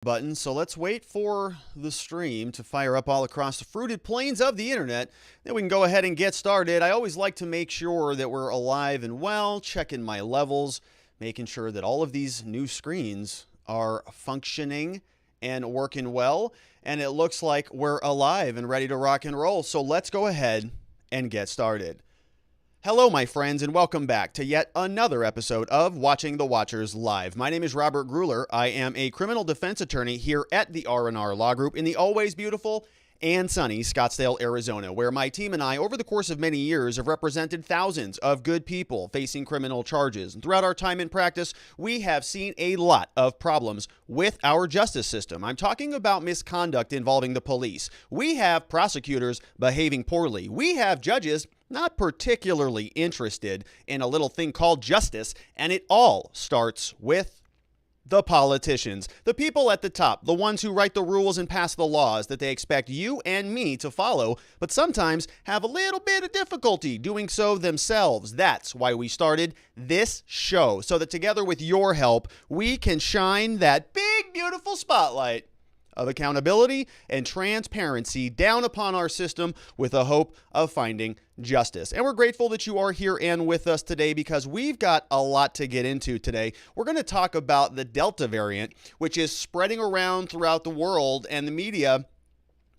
Button. So let's wait for the stream to fire up all across the fruited plains of the internet. Then we can go ahead and get started. I always like to make sure that we're alive and well, checking my levels, making sure that all of these new screens are functioning and working well. And it looks like we're alive and ready to rock and roll. So let's go ahead and get started. Hello, my friends, and welcome back to yet another episode of Watching the Watchers Live. My name is Robert Gruler. I am a criminal defense attorney here at the R&R Law Group in the always beautiful and sunny Scottsdale, Arizona, where my team and I, over the course of many years, have represented thousands of good people facing criminal charges. And throughout our time in practice, we have seen a lot of problems with our justice system. I'm talking about misconduct involving the police. We have prosecutors behaving poorly. We have judges not particularly interested in a little thing called justice, and it all starts with the politicians, the people at the top, the ones who write the rules and pass the laws that they expect you and me to follow, but sometimes have a little bit of difficulty doing so themselves. That's why we started this show, so that together with your help, we can shine that big, beautiful spotlight of accountability and transparency down upon our system with the hope of finding justice. And we're grateful that you are here and with us today because we've got a lot to get into today. We're going to talk about the Delta variant, which is spreading around throughout the world, and the media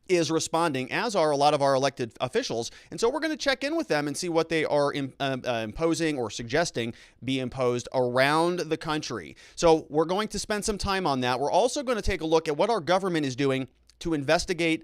is responding, as are a lot of our elected officials. And so we're going to check in with them and see what they are imposing or suggesting be imposed around the country. So we're going to spend some time on that. We're also going to take a look at what our government is doing to investigate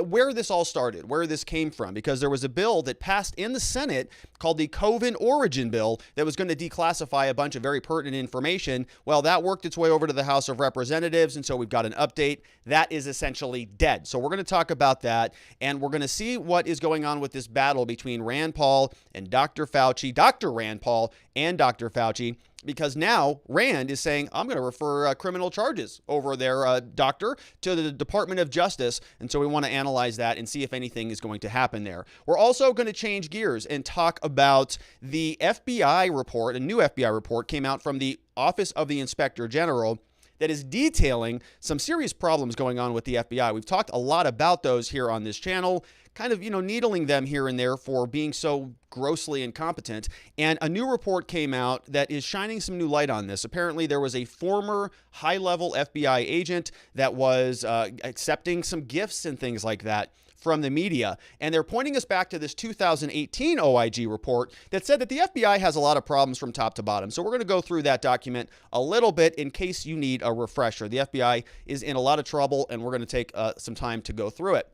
where this all started, where this came from, because there was a bill that passed in the Senate called the COVID Origin Bill that was going to declassify a bunch of very pertinent information. Well, that worked its way over to the House of Representatives, and so we've got an update. That is essentially dead. So we're going to talk about that, and we're going to see what is going on with this battle between Rand Paul and Dr. Fauci, Dr. Rand Paul and Dr. Fauci, because now Rand is saying, I'm going to refer criminal charges over their doctor to the Department of Justice. And so we want to analyze that and see if anything is going to happen there. We're also going to change gears and talk about the FBI report. A new FBI report came out from the Office of the Inspector General that is detailing some serious problems going on with the FBI. We've talked a lot about those here on this channel, kind of, needling them here and there for being so grossly incompetent. And a new report came out that is shining some new light on this. Apparently, there was a former high-level FBI agent that was accepting some gifts and things like that from the media. And they're pointing us back to this 2018 OIG report that said that the FBI has a lot of problems from top to bottom. So we're going to go through that document a little bit in case you need a refresher. The FBI is in a lot of trouble, and we're going to take some time to go through it.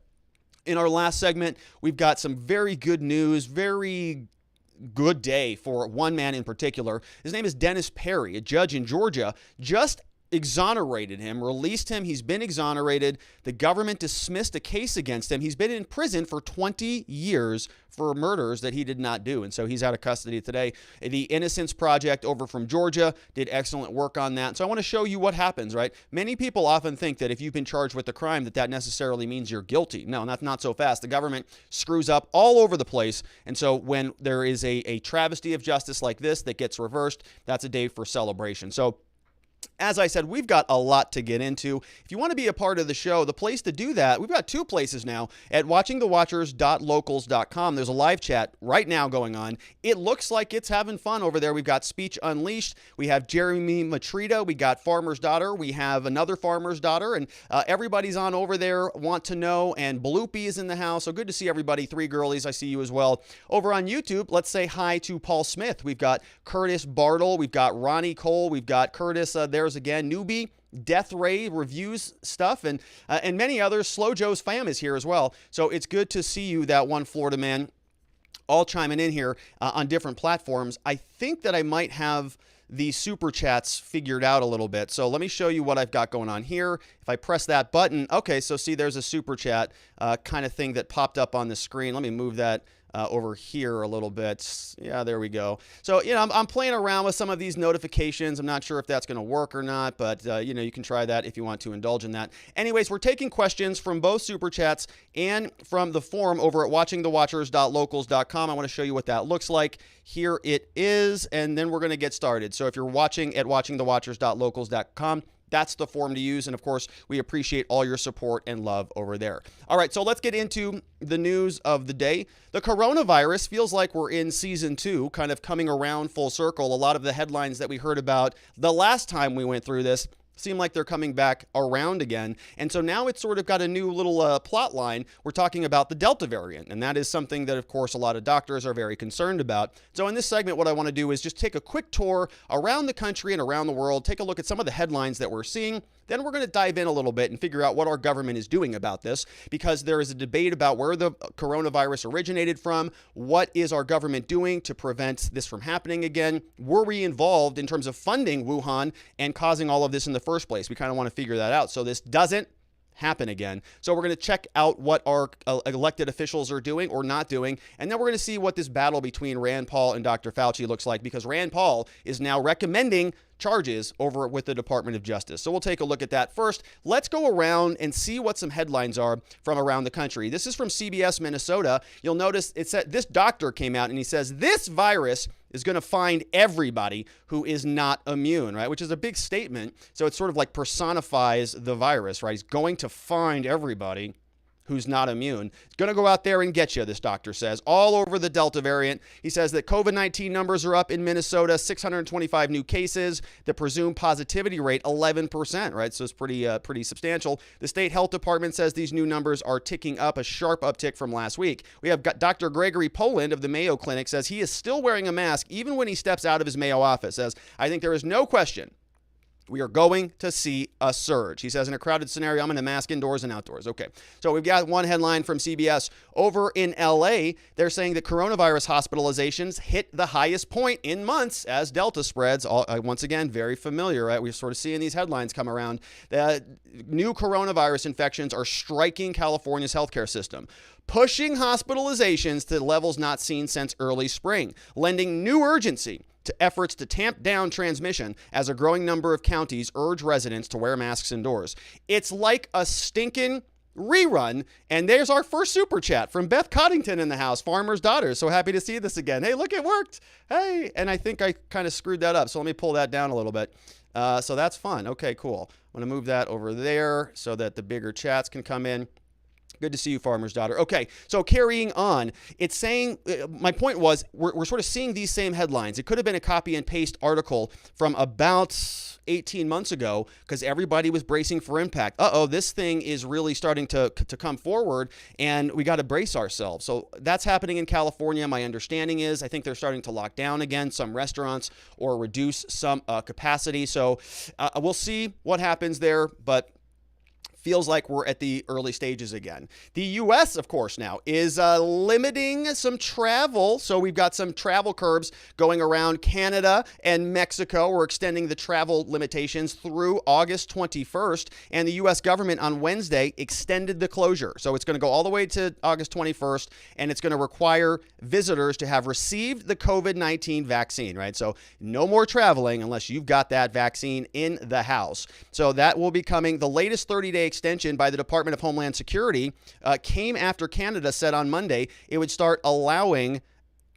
In our last segment, we've got some very good news, very good day for one man in particular. His name is Dennis Perry, a judge in Georgia, just exonerated him, released him. He's been exonerated. The government dismissed a case against him. He's been in prison for 20 years for murders that he did not do. And so he's out of custody today. The Innocence Project over from Georgia did excellent work on that. So I want to show you what happens, right? Many people often think that if you've been charged with a crime, that necessarily means you're guilty. No, that's not so fast. The government screws up all over the place. And so when there is a travesty of justice like this that gets reversed, that's a day for celebration. So as I said, we've got a lot to get into. If you want to be a part of the show, the place to do that, we've got two places now at watchingthewatchers.locals.com. There's a live chat right now going on. It looks like it's having fun over there. We've got Speech Unleashed. We have Jeremy Matrita. We got Farmer's Daughter. We have another Farmer's Daughter, and everybody's on over there. Want to Know, and Bloopy is in the house. So good to see everybody. Three girlies, I see you as well. Over on YouTube, let's say hi to Paul Smith. We've got Curtis Bartle. We've got Ronnie Cole. We've got Curtis there's again, Newbie, Death Ray reviews stuff, and many others. Slow Joe's fam is here as well. So it's good to see you, that one Florida man, all chiming in here on different platforms. I think that I might have the super chats figured out a little bit. So let me show you what I've got going on here. If I press that button, okay, so see there's a super chat kind of thing that popped up on the screen. Let me move that over here a little bit. Yeah, there we go. So, I'm playing around with some of these notifications. I'm not sure if that's going to work or not, but, you can try that if you want to indulge in that. Anyways, we're taking questions from both Super Chats and from the forum over at watchingthewatchers.locals.com. I want to show you what that looks like. Here it is, and then we're going to get started. So if you're watching at watchingthewatchers.locals.com, that's the form to use. And of course, we appreciate all your support and love over there. All right, so let's get into the news of the day. The coronavirus feels like we're in season 2, kind of coming around full circle. A lot of the headlines that we heard about the last time we went through this seem like they're coming back around again. And so now it's sort of got a new little plot line. We're talking about the Delta variant, and that is something that, of course, a lot of doctors are very concerned about. So in this segment, what I want to do is just take a quick tour around the country and around the world, take a look at some of the headlines that we're seeing. Then we're going to dive in a little bit and figure out what our government is doing about this, because there is a debate about where the coronavirus originated from. What is our government doing to prevent this from happening again? Were we involved in terms of funding Wuhan and causing all of this in the first place? We kind of want to figure that out so this doesn't happen again. So we're going to check out what our elected officials are doing or not doing, and then we're going to see what this battle between Rand Paul and Dr. Fauci looks like, because Rand Paul is now recommending charges over with the Department of Justice. So we'll take a look at that. First, let's go around and see what some headlines are from around the country. This is from CBS Minnesota. You'll notice it said this doctor came out and he says this virus is going to find everybody who is not immune, right? Which is a big statement. So it sort of like personifies the virus, right? He's going to find everybody who's not immune. It's going to go out there and get you, this doctor says, all over the Delta variant. He says that COVID-19 numbers are up in Minnesota, 625 new cases. The presumed positivity rate, 11%, right? So it's pretty substantial. The state health department says these new numbers are ticking up, a sharp uptick from last week. We have got Dr. Gregory Poland of the Mayo Clinic says he is still wearing a mask even when he steps out of his Mayo office. Says, I think there is no question we are going to see a surge. He says, in a crowded scenario, I'm going to mask indoors and outdoors. Okay, so we've got one headline from CBS. Over in LA, they're saying that coronavirus hospitalizations hit the highest point in months as Delta spreads. Once again, very familiar, right? We're sort of seeing these headlines come around. The new coronavirus infections are striking California's healthcare system, pushing hospitalizations to levels not seen since early spring, lending new urgency to efforts to tamp down transmission as a growing number of counties urge residents to wear masks indoors. It's like a stinking rerun. And there's our first super chat from Beth Coddington in the house, farmer's daughter. So happy to see this again. Hey, look, it worked. Hey, and I think I kind of screwed that up. So let me pull that down a little bit. So that's fun. Okay, cool. I'm going to move that over there so that the bigger chats can come in. Good to see you, farmer's daughter. Okay, so carrying on, it's saying, my point was, we're sort of seeing these same headlines. It could have been a copy and paste article from about 18 months ago because everybody was bracing for impact. This thing is really starting to come forward and we got to brace ourselves. So that's happening in California. My understanding is I think they're starting to lock down again some restaurants or reduce some capacity. So we'll see what happens there, but feels like we're at the early stages again. The U.S., of course, now is limiting some travel. So we've got some travel curbs going around Canada and Mexico. We're extending the travel limitations through August 21st. And the U.S. government on Wednesday extended the closure. So it's going to go all the way to August 21st, and it's going to require visitors to have received the COVID-19 vaccine, right? So no more traveling unless you've got that vaccine in the house. So that will be coming. The latest 30-day extension by the Department of Homeland Security came after Canada said on Monday it would start allowing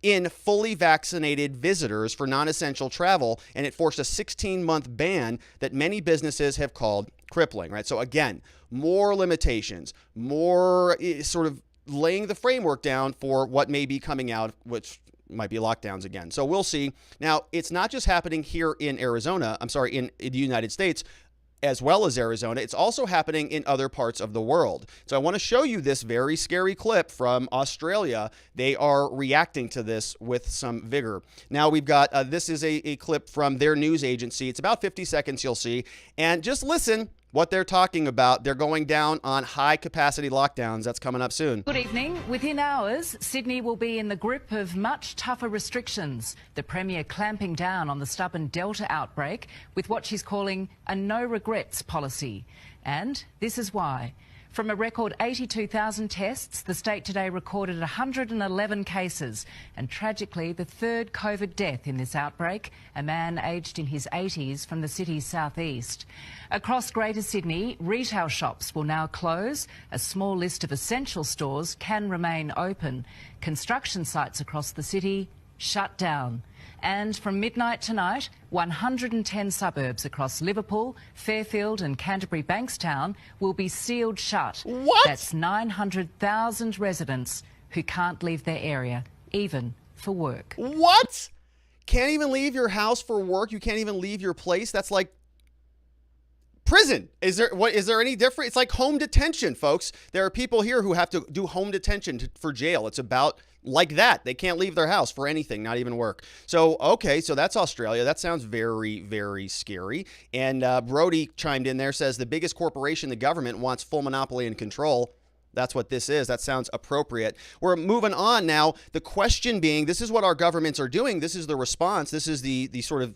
in fully vaccinated visitors for non-essential travel, and it forced a 16-month ban that many businesses have called crippling, right? So again, more limitations, more sort of laying the framework down for what may be coming out, which might be lockdowns again. So we'll see. Now, it's not just happening here in in the United States, as well as Arizona. It's also happening in other parts of the world. So I want to show you this very scary clip from Australia. They are reacting to this with some vigor. Now we've got, this is a clip from their news agency. It's about 50 seconds, you'll see. And just listen what they're talking about. They're going down on high capacity lockdowns. That's coming up soon. Good evening. Within hours, Sydney will be in the grip of much tougher restrictions. The Premier clamping down on the stubborn Delta outbreak with what she's calling a no regrets policy. And this is why. From a record 82,000 tests, the state today recorded 111 cases and tragically the third COVID death in this outbreak, a man aged in his 80s from the city's southeast. Across Greater Sydney, retail shops will now close. A small list of essential stores can remain open. Construction sites across the city shut down. And from midnight tonight, 110 suburbs across Liverpool, Fairfield and Canterbury Bankstown will be sealed shut. What? That's 900,000 residents who can't leave their area, even for work. What? Can't even leave your house for work? You can't even leave your place? That's like prison. Is there any difference? It's like home detention, folks. There are people here who have to do home detention for jail. It's about like that. They can't leave their house for anything, not even work. So, okay, so that's Australia. That sounds very, very scary. And Brody chimed in there, says the biggest corporation, the government, wants full monopoly and control. That's what this is. That sounds appropriate. We're moving on now. The question being, this is what our governments are doing. This is the response. This is the sort of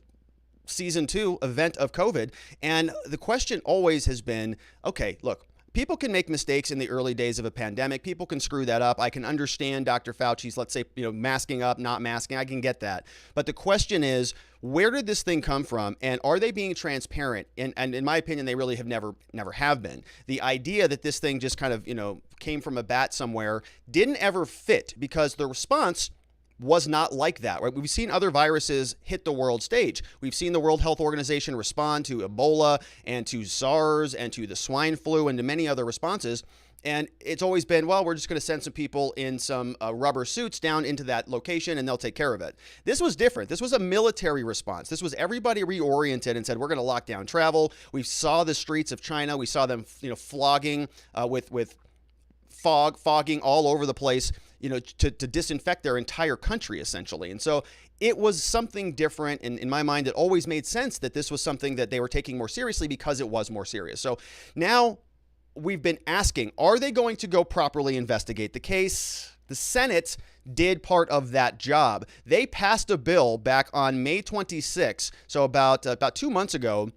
season 2 event of COVID. And the question always has been, okay, look, people can make mistakes in the early days of a pandemic. People can screw that up. I can understand Dr. Fauci's, let's say, masking up, not masking. I can get that. But the question is, where did this thing come from? And are they being transparent? And in my opinion, they really have never have been. The idea that this thing just kind of, came from a bat somewhere didn't ever fit, because the response was not like that, right? We've seen other viruses hit the world stage. We've seen the World Health Organization respond to Ebola and to SARS and to the swine flu and to many other responses. And it's always been, well, we're just going to send some people in some rubber suits down into that location and they'll take care of it. This was different. This was a military response. This was everybody reoriented and said, we're going to lock down travel. We saw the streets of China. We saw them, flogging with fogging all over the place, to disinfect their entire country, essentially. And so it was something different. And in my mind, it always made sense that this was something that they were taking more seriously because it was more serious. So now we've been asking, are they going to go properly investigate the case? The Senate did part of that job. They passed a bill back on May 26, so about 2 months ago,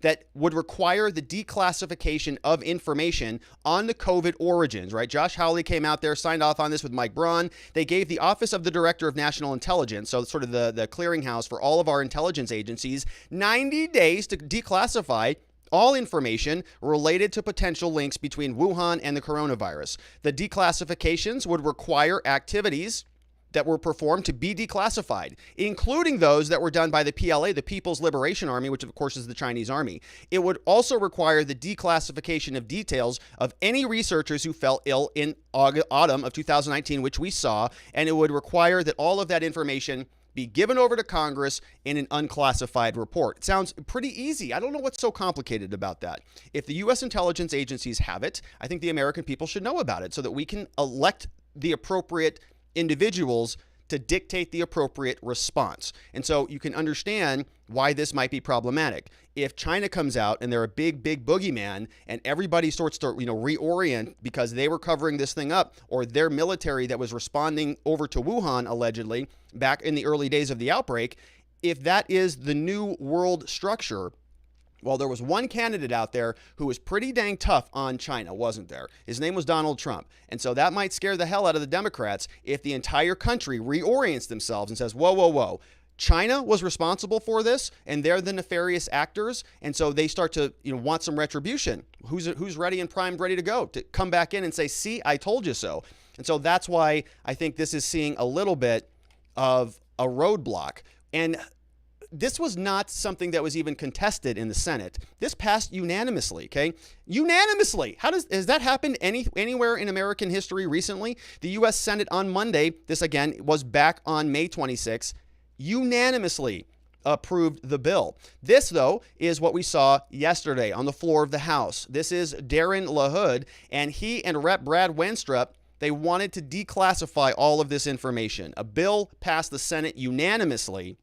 that would require the declassification of information on the COVID origins, right? Josh Hawley came out there, signed off on this with Mike Braun. They gave the Office of the Director of National Intelligence, so sort of the clearinghouse for all of our intelligence agencies, 90 days to declassify all information related to potential links between Wuhan and the coronavirus. The declassifications would require activities that were performed to be declassified, including those that were done by the PLA, the People's Liberation Army, which of course is the Chinese army. It would also require the declassification of details of any researchers who fell ill in autumn of 2019, which we saw, and it would require that all of that information be given over to Congress in an unclassified report. It sounds pretty easy. I don't know what's so complicated about that. If the U.S. intelligence agencies have it, I think the American people should know about it so that we can elect the appropriate individuals to dictate the appropriate response. And so you can understand why this might be problematic. If China comes out and they're a big boogeyman and everybody starts to reorient because they were covering this thing up, or their military that was responding over to Wuhan allegedly back in the early days of the outbreak, if that is the new world structure, well, there was one candidate out there who was pretty dang tough on China, wasn't there? His name was Donald Trump. And so that might scare the hell out of the Democrats if the entire country reorients themselves and says, whoa. China was responsible for this, and they're the nefarious actors. And so they start to want some retribution. Who's ready and primed, ready to go to come back in and say, see, I told you so. And so that's why I think this is seeing a little bit of a roadblock. And this was not something that was even contested in the Senate. This passed unanimously, okay? Unanimously. Has that happened anywhere in American history recently? The U.S. Senate on Monday, this again was back on May 26, unanimously approved the bill. This, though, is what we saw yesterday on the floor of the House. This is Darren LaHood, and he and Rep. Brad Wenstrup, they wanted to declassify all of this information. A bill passed the Senate unanimously,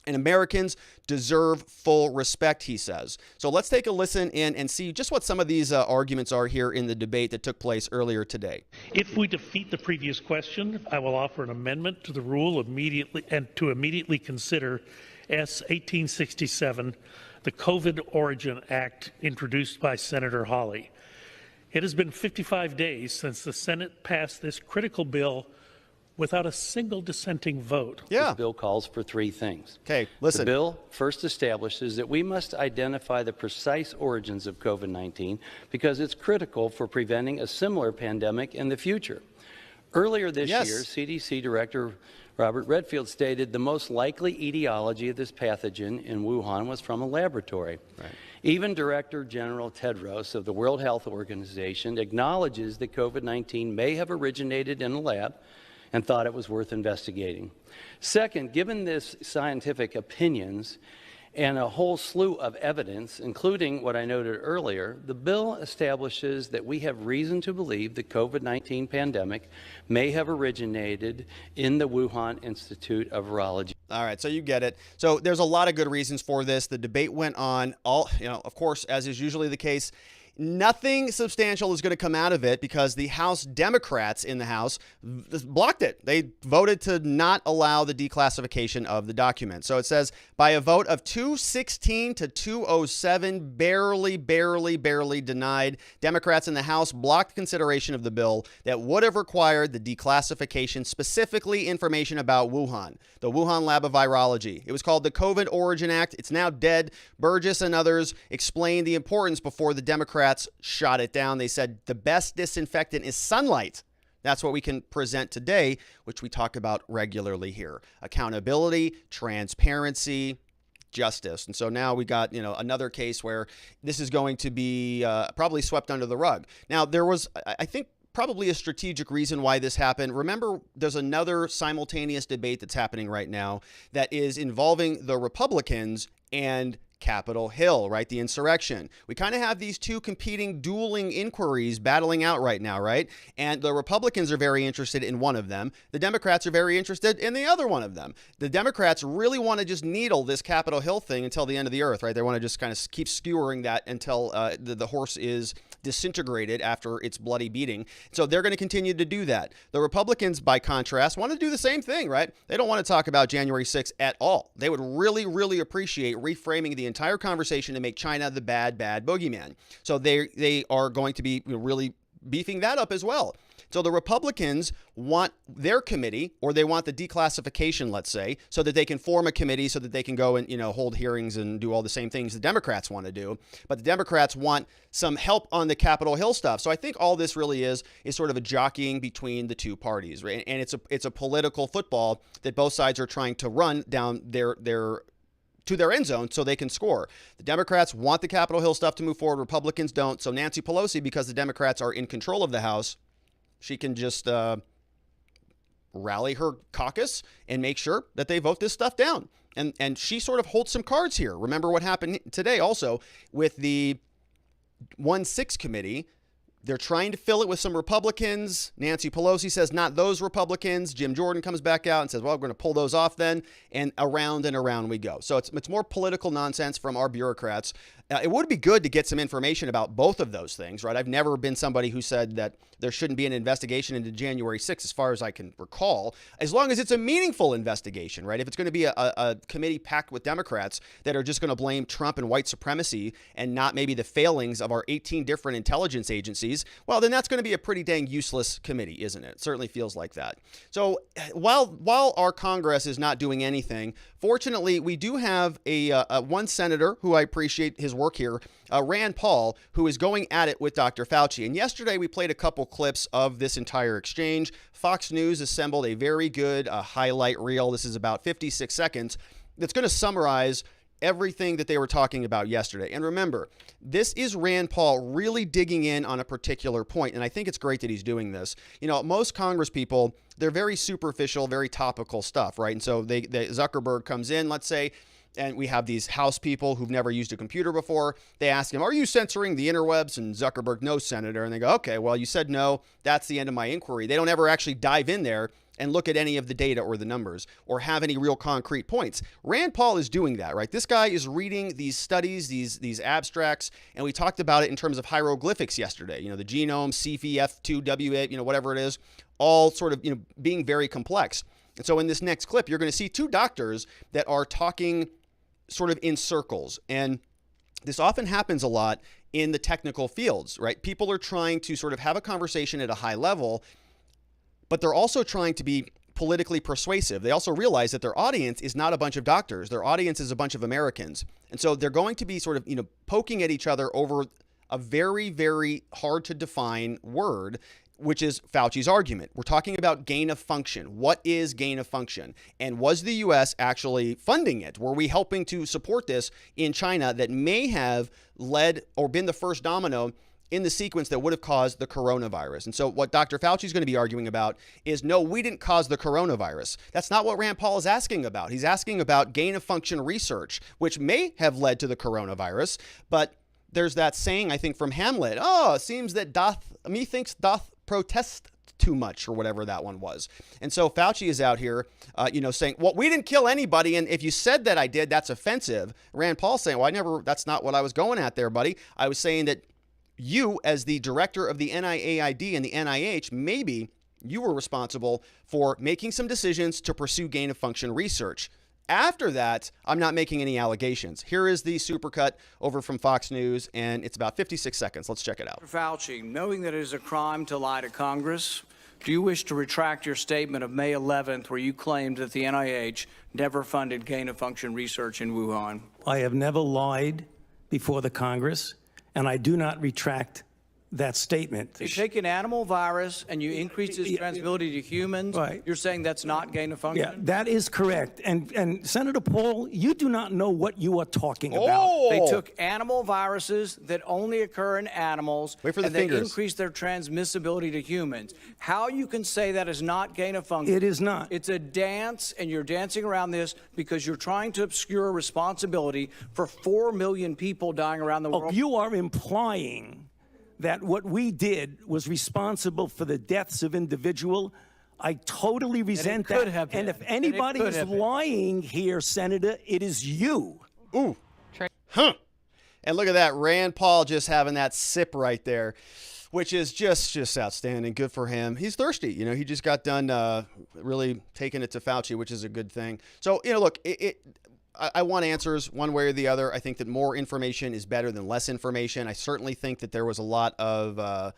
and Americans deserve full respect, he says. So let's take a listen in and see just what some of these arguments are here in the debate that took place earlier today. If we defeat the previous question, I will offer an amendment to the rule immediately consider S. 1867, the COVID Origin Act introduced by Senator Hawley. It has been 55 days since the Senate passed this critical bill without a single dissenting vote. Yeah. This bill calls for three things. Okay, listen. The bill first establishes that we must identify the precise origins of COVID-19 because it's critical for preventing a similar pandemic in the future. Earlier this Yes. year, CDC Director Robert Redfield stated the most likely etiology of this pathogen in Wuhan was from a laboratory. Right. Even Director General Tedros of the World Health Organization acknowledges that COVID-19 may have originated in a lab and thought it was worth investigating. Second, given this scientific opinions and a whole slew of evidence, including what I noted earlier, the bill establishes that we have reason to believe the COVID-19 pandemic may have originated in the Wuhan Institute of Virology. All right, so you get it. So there's a lot of good reasons for this. The debate went on. Of course, as is usually the case, nothing substantial is going to come out of it because the House Democrats in the House blocked it. They voted to not allow the declassification of the document. So it says by a vote of 216 to 207, barely denied, Democrats in the House blocked consideration of the bill that would have required the declassification, specifically information about Wuhan, the Wuhan Lab of Virology. It was called the COVID Origin Act. It's now dead. Burgess and others explained the importance before the Democrats shot it down. They said the best disinfectant is sunlight. That's what we can present today, which we talk about regularly here. Accountability, transparency, justice. And so now we got, another case where this is going to be probably swept under the rug. Now, there was, I think, probably a strategic reason why this happened. Remember, there's another simultaneous debate that's happening right now that is involving the Republicans and Capitol Hill, right? The insurrection. We kind of have these two competing, dueling inquiries battling out right now, right? And the Republicans are very interested in one of them. The Democrats are very interested in the other one of them. The Democrats really want to just needle this Capitol Hill thing until the end of the earth, right? They want to just kind of keep skewering that until the horse is disintegrated after its bloody beating. So they're going to continue to do that. The Republicans, by contrast, want to do the same thing, right? They don't want to talk about January 6th at all. They would really appreciate reframing the entire conversation to make China the bad boogeyman. So they are going to be really beefing that up as well. So the Republicans want their committee, or they want the declassification, let's say, so that they can form a committee so that they can go and, hold hearings and do all the same things the Democrats want to do. But the Democrats want some help on the Capitol Hill stuff. So I think all this really is sort of a jockeying between the two parties, right? And it's a political football that both sides are trying to run down their to their end zone so they can score. The Democrats want the Capitol Hill stuff to move forward. Republicans don't. So Nancy Pelosi, because the Democrats are in control of the House, she can just rally her caucus and make sure that they vote this stuff down. And she sort of holds some cards here. Remember what happened today also with the 1-6 committee. They're trying to fill it with some Republicans. Nancy Pelosi says, not those Republicans. Jim Jordan comes back out and says, well, we're going to pull those off then. And around we go. So it's more political nonsense from our bureaucrats. It would be good to get some information about both of those things, right? I've never been somebody who said that there shouldn't be an investigation into January 6th, as far as I can recall, as long as it's a meaningful investigation, right? If it's going to be a committee packed with Democrats that are just going to blame Trump and white supremacy and not maybe the failings of our 18 different intelligence agencies, well, then that's going to be a pretty dang useless committee, isn't it? It certainly feels like that. So while our Congress is not doing anything, fortunately, we do have one senator who I appreciate his work here, Rand Paul, who is going at it with Dr. Fauci. And yesterday we played a couple clips of this entire exchange. Fox News assembled a very good highlight reel. This is about 56 seconds. That's going to summarize everything that they were talking about yesterday. And remember, this is Rand Paul really digging in on a particular point, and I think it's great that he's doing this. Most Congress people, they're very superficial, very topical stuff, right? And so Zuckerberg comes in, let's say, and we have these House people who've never used a computer before. They ask him, are you censoring the interwebs? And Zuckerberg, no, Senator. And they go, okay, well, you said no. That's the end of my inquiry. They don't ever actually dive in there and look at any of the data or the numbers or have any real concrete points. Rand Paul is doing that, right? This guy is reading these studies, these abstracts, and we talked about it in terms of hieroglyphics yesterday. The genome, CF, F2, W8, whatever it is, all sort of, being very complex. And so in this next clip, you're going to see two doctors that are talking sort of in circles. And this often happens a lot in the technical fields, right? People are trying to sort of have a conversation at a high level, but they're also trying to be politically persuasive. They also realize that their audience is not a bunch of doctors. Their audience is a bunch of Americans. And so they're going to be sort of, poking at each other over a very, very hard to define word which is Fauci's argument. We're talking about gain of function. What is gain of function? And was the U.S. actually funding it? Were we helping to support this in China that may have led or been the first domino in the sequence that would have caused the coronavirus? And so what Dr. Fauci is going to be arguing about is, no, we didn't cause the coronavirus. That's not what Rand Paul is asking about. He's asking about gain of function research, which may have led to the coronavirus. But there's that saying, I think, from Hamlet, oh, it seems that methinks doth protest too much, or whatever that one was. And so Fauci is out here, saying, well, we didn't kill anybody. And if you said that I did, that's offensive. Rand Paul saying, well, that's not what I was going at there, buddy. I was saying that you, as the director of the NIAID and the NIH, maybe you were responsible for making some decisions to pursue gain of function research. After that, I'm not making any allegations. Here is the supercut over from Fox News, and it's about 56 seconds. Let's check it out. Fauci, knowing that it is a crime to lie to Congress, do you wish to retract your statement of May 11th where you claimed that the NIH never funded gain of function research in Wuhan? I have never lied before the Congress, and I do not retract that statement. You take an animal virus and you increase its transmissibility to humans. Right. You're saying that's not gain of function? Yeah, that is correct. And Senator Paul, you do not know what you are talking about. Oh! They took animal viruses that only occur in animals, Wait for the and they fingers. increased their transmissibility to humans. How you can say that is not gain of function? It is not. It's a dance, and you're dancing around this because you're trying to obscure responsibility for 4 million people dying around the world. You are implying that what we did was responsible for the deaths of individual. I totally resent could that. have been. And if anybody could is have been. lying here, Senator, it is you. Ooh. Huh. And look at that. Rand Paul just having that sip right there, which is just outstanding. Good for him. He's thirsty. He just got done really taking it to Fauci, which is a good thing. So, look, I want answers one way or the other. I think that more information is better than less information. I certainly think that there was a lot of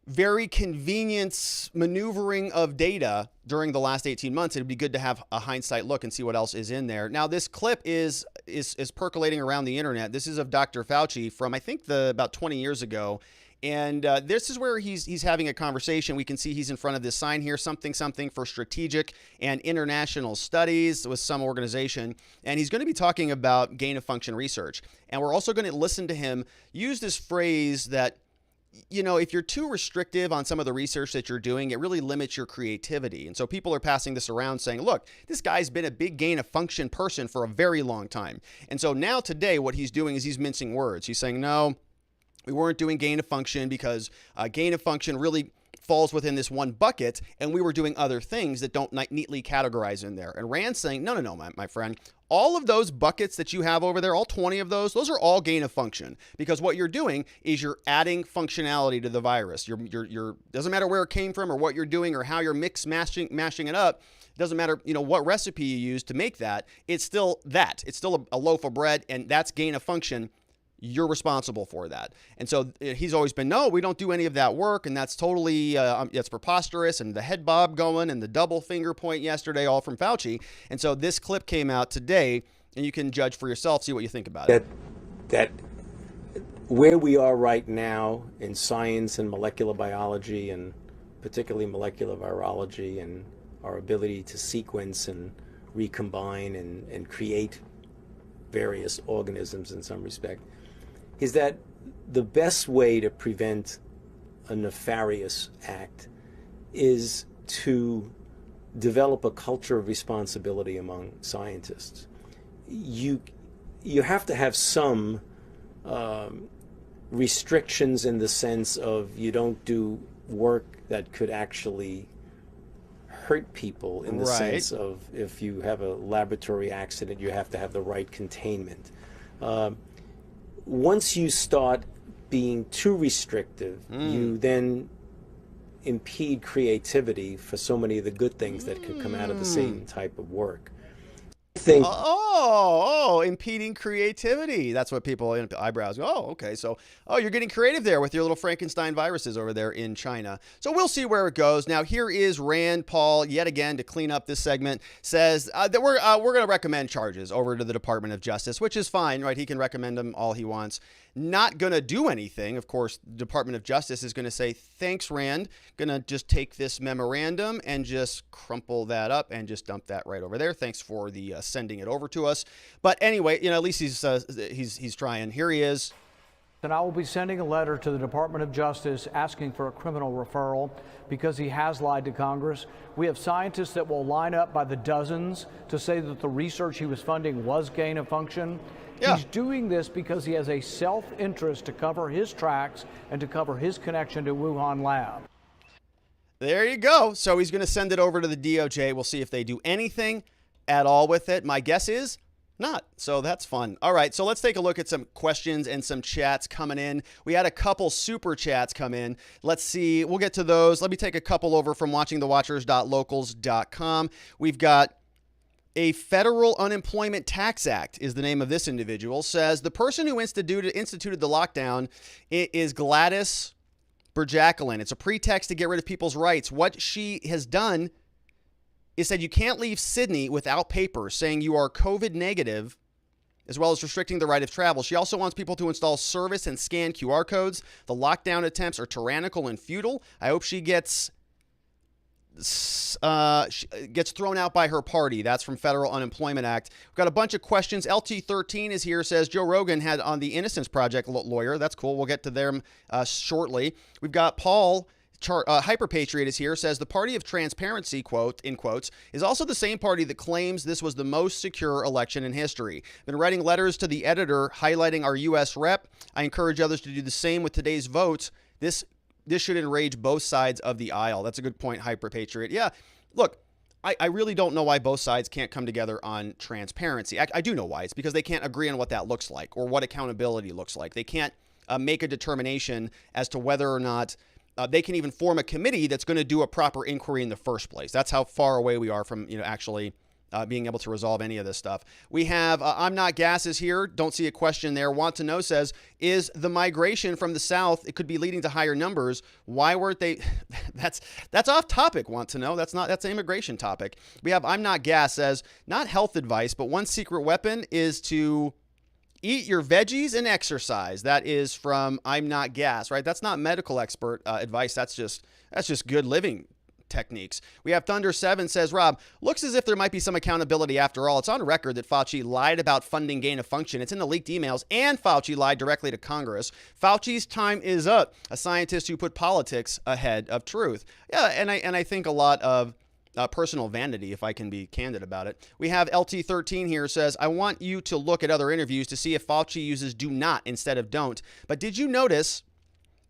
very convenient maneuvering of data during the last 18 months. It'd be good to have a hindsight look and see what else is in there. Now, this clip is percolating around the internet. This is of Dr. Fauci from, I think, about 20 years ago. And this is where he's having a conversation. We can see he's in front of this sign here, something for strategic and international studies with some organization. And he's going to be talking about gain of function research. And we're also going to listen to him use this phrase that, if you're too restrictive on some of the research that you're doing, it really limits your creativity. And so people are passing this around saying, look, this guy's been a big gain of function person for a very long time. And so now today what he's doing is he's mincing words. He's saying, no, we weren't doing gain of function because gain of function really falls within this one bucket, and we were doing other things that don't neatly categorize in there. And Rand's saying, no, my friend, all of those buckets that you have over there, all 20 of those are all gain of function, because what you're doing is you're adding functionality to the virus. You're doesn't matter where it came from or what you're doing or how you're mashing it up. It doesn't matter, what recipe you use to make that. It's still that. It's still a loaf of bread, and that's gain of function. You're responsible for that. And so he's always been, no, we don't do any of that work. And that's totally, it's preposterous. And the head bob going and the double finger point yesterday, all from Fauci. And so this clip came out today, and you can judge for yourself, see what you think about it. That where we are right now in science and molecular biology, and particularly molecular virology, and our ability to sequence and recombine and create various organisms in some respect, is that the best way to prevent a nefarious act is to develop a culture of responsibility among scientists. You have to have some restrictions in the sense of you don't do work that could actually hurt people, in the sense of if you have a laboratory accident, you have to have the right containment. Once you start being too restrictive, you then impede creativity for so many of the good things that can come out of the same type of work. Impeding creativity. That's what people eyebrows go, okay. So, you're getting creative there with your little Frankenstein viruses over there in China. So we'll see where it goes. Now, here is Rand Paul, yet again, to clean up this segment, says that we're going to recommend charges over to the Department of Justice, which is fine, right? He can recommend them all he wants. not going to do anything. Of course, the Department of Justice is going to say, thanks, Rand. Going to just take this memorandum and just crumple that up and just dump that right over there. Thanks for the sending it over to us. But anyway, at least he's trying. Here he is. And I will be sending a letter to the Department of Justice asking for a criminal referral because he has lied to Congress. We have scientists that will line up by the dozens to say that the research he was funding was gain of function. Yeah. He's doing this because he has a self-interest to cover his tracks and to cover his connection to Wuhan lab. There you go. So he's going to send it over to the DOJ. We'll see if they do anything at all with it. My guess is not. So that's fun. All right. So let's take a look at some questions and some chats coming in. We had a couple super chats come in. Let's see. We'll get to those. Let me take a couple over from watchingthewatchers.locals.com. We've got a federal unemployment tax act is the name of this individual. Says the person who instituted the lockdown is Gladys Berjacklin. It's a pretext to get rid of people's rights. What she has done is said you can't leave Sydney without papers saying you are COVID negative, as well as restricting the right of travel. She also wants people to install service and scan QR codes. The lockdown attempts are tyrannical and futile. I hope she gets thrown out by her party. That's from Federal Unemployment Act. We've got a bunch of questions. LT13 is here, says Joe Rogan had on the Innocence Project lawyer. That's cool. We'll get to them shortly. We've got Paul Hyperpatriot is here, says the party of transparency, quote, in quotes, is also the same party that claims this was the most secure election in history. Been writing letters to the editor highlighting our U.S. rep. I encourage others to do the same with today's votes. This should enrage both sides of the aisle. That's a good point, Hyperpatriot. Yeah, look, I really don't know why both sides can't come together on transparency. I do know why. It's because they can't agree on what that looks like or what accountability looks like. They can't make a determination as to whether or not they can even form a committee that's going to do a proper inquiry in the first place. That's how far away we are from, actually being able to resolve any of this stuff. We have I'm Not Gas is here. Don't see a question there. Want to know says, is the migration from the South, it could be leading to higher numbers. Why weren't they? That's off topic. Want to know. That's an immigration topic. We have I'm Not Gas says, not health advice, but one secret weapon is to eat your veggies and exercise. That is from I'm Not Gas, right? That's not medical expert advice. That's just good living techniques. We have Thunder7 says, Rob, looks as if there might be some accountability after all. It's on record that Fauci lied about funding gain of function. It's in the leaked emails, and Fauci lied directly to Congress. Fauci's time is up. A scientist who put politics ahead of truth. Yeah, and I think a lot of personal vanity, if I can be candid about it. We have LT13 here says, I want you to look at other interviews to see if Fauci uses do not instead of don't. But did you notice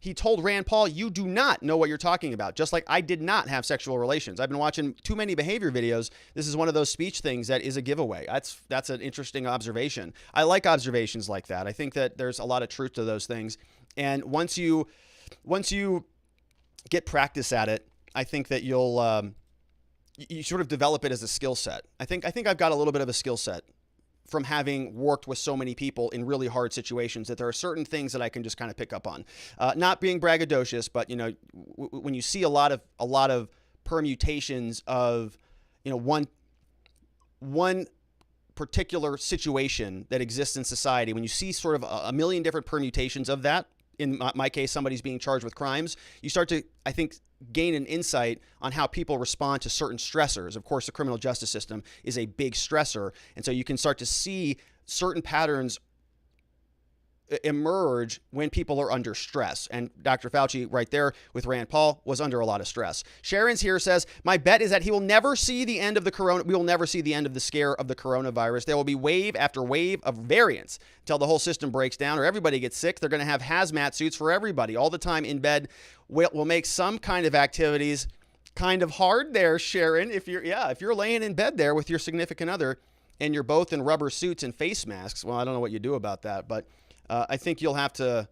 he told Rand Paul, you do not know what you're talking about, just like I did not have sexual relations. I've been watching too many behavior videos. This is one of those speech things that is a giveaway. That's an interesting observation. I like observations like that. I think that there's a lot of truth to those things. And once you get practice at it, I think that you'll you sort of develop it as a skill set. I think I've got a little bit of a skill set from having worked with so many people in really hard situations that there are certain things that I can just kind of pick up on. Not being braggadocious, but when you see a lot of permutations of one particular situation that exists in society, when you see sort of a million different permutations of that, in my case, somebody's being charged with crimes, you start to, I think, gain an insight on how people respond to certain stressors. Of course, the criminal justice system is a big stressor. And so you can start to see certain patterns emerge when people are under stress. And Dr. Fauci right there with Rand Paul was under a lot of stress. Sharon's here says, my bet is that we will never see the end of the scare of the coronavirus. There will be wave after wave of variants until the whole system breaks down or everybody gets sick. They're going to have hazmat suits for everybody all the time in bed. We'll make some kind of activities kind of hard there, Sharon. If you're laying in bed there with your significant other and you're both in rubber suits and face masks, well, I don't know what you do about that, but I think you'll have to.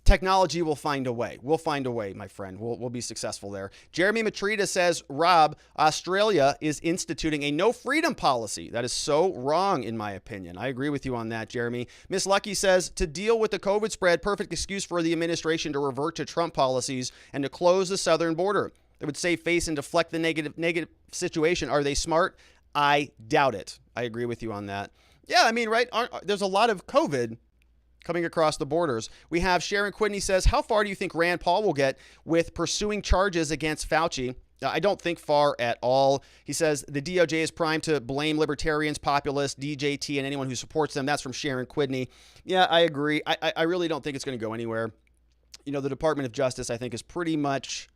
Technology will find a way. We'll find a way, my friend. We'll be successful there. Jeremy Matrita says, Rob, Australia is instituting a no freedom policy. That is so wrong, in my opinion. I agree with you on that, Jeremy. Miss Lucky says, to deal with the COVID spread, perfect excuse for the administration to revert to Trump policies and to close the southern border. It would save face and deflect the negative situation. Are they smart? I doubt it. I agree with you on that. Yeah, I mean, right? There's a lot of COVID coming across the borders. We have Sharon Quidney says, how far do you think Rand Paul will get with pursuing charges against Fauci? I don't think far at all. He says the DOJ is primed to blame libertarians, populists, DJT, and anyone who supports them. That's from Sharon Quidney. Yeah, I agree. I really don't think it's going to go anywhere. You know, the Department of Justice, I think, is pretty much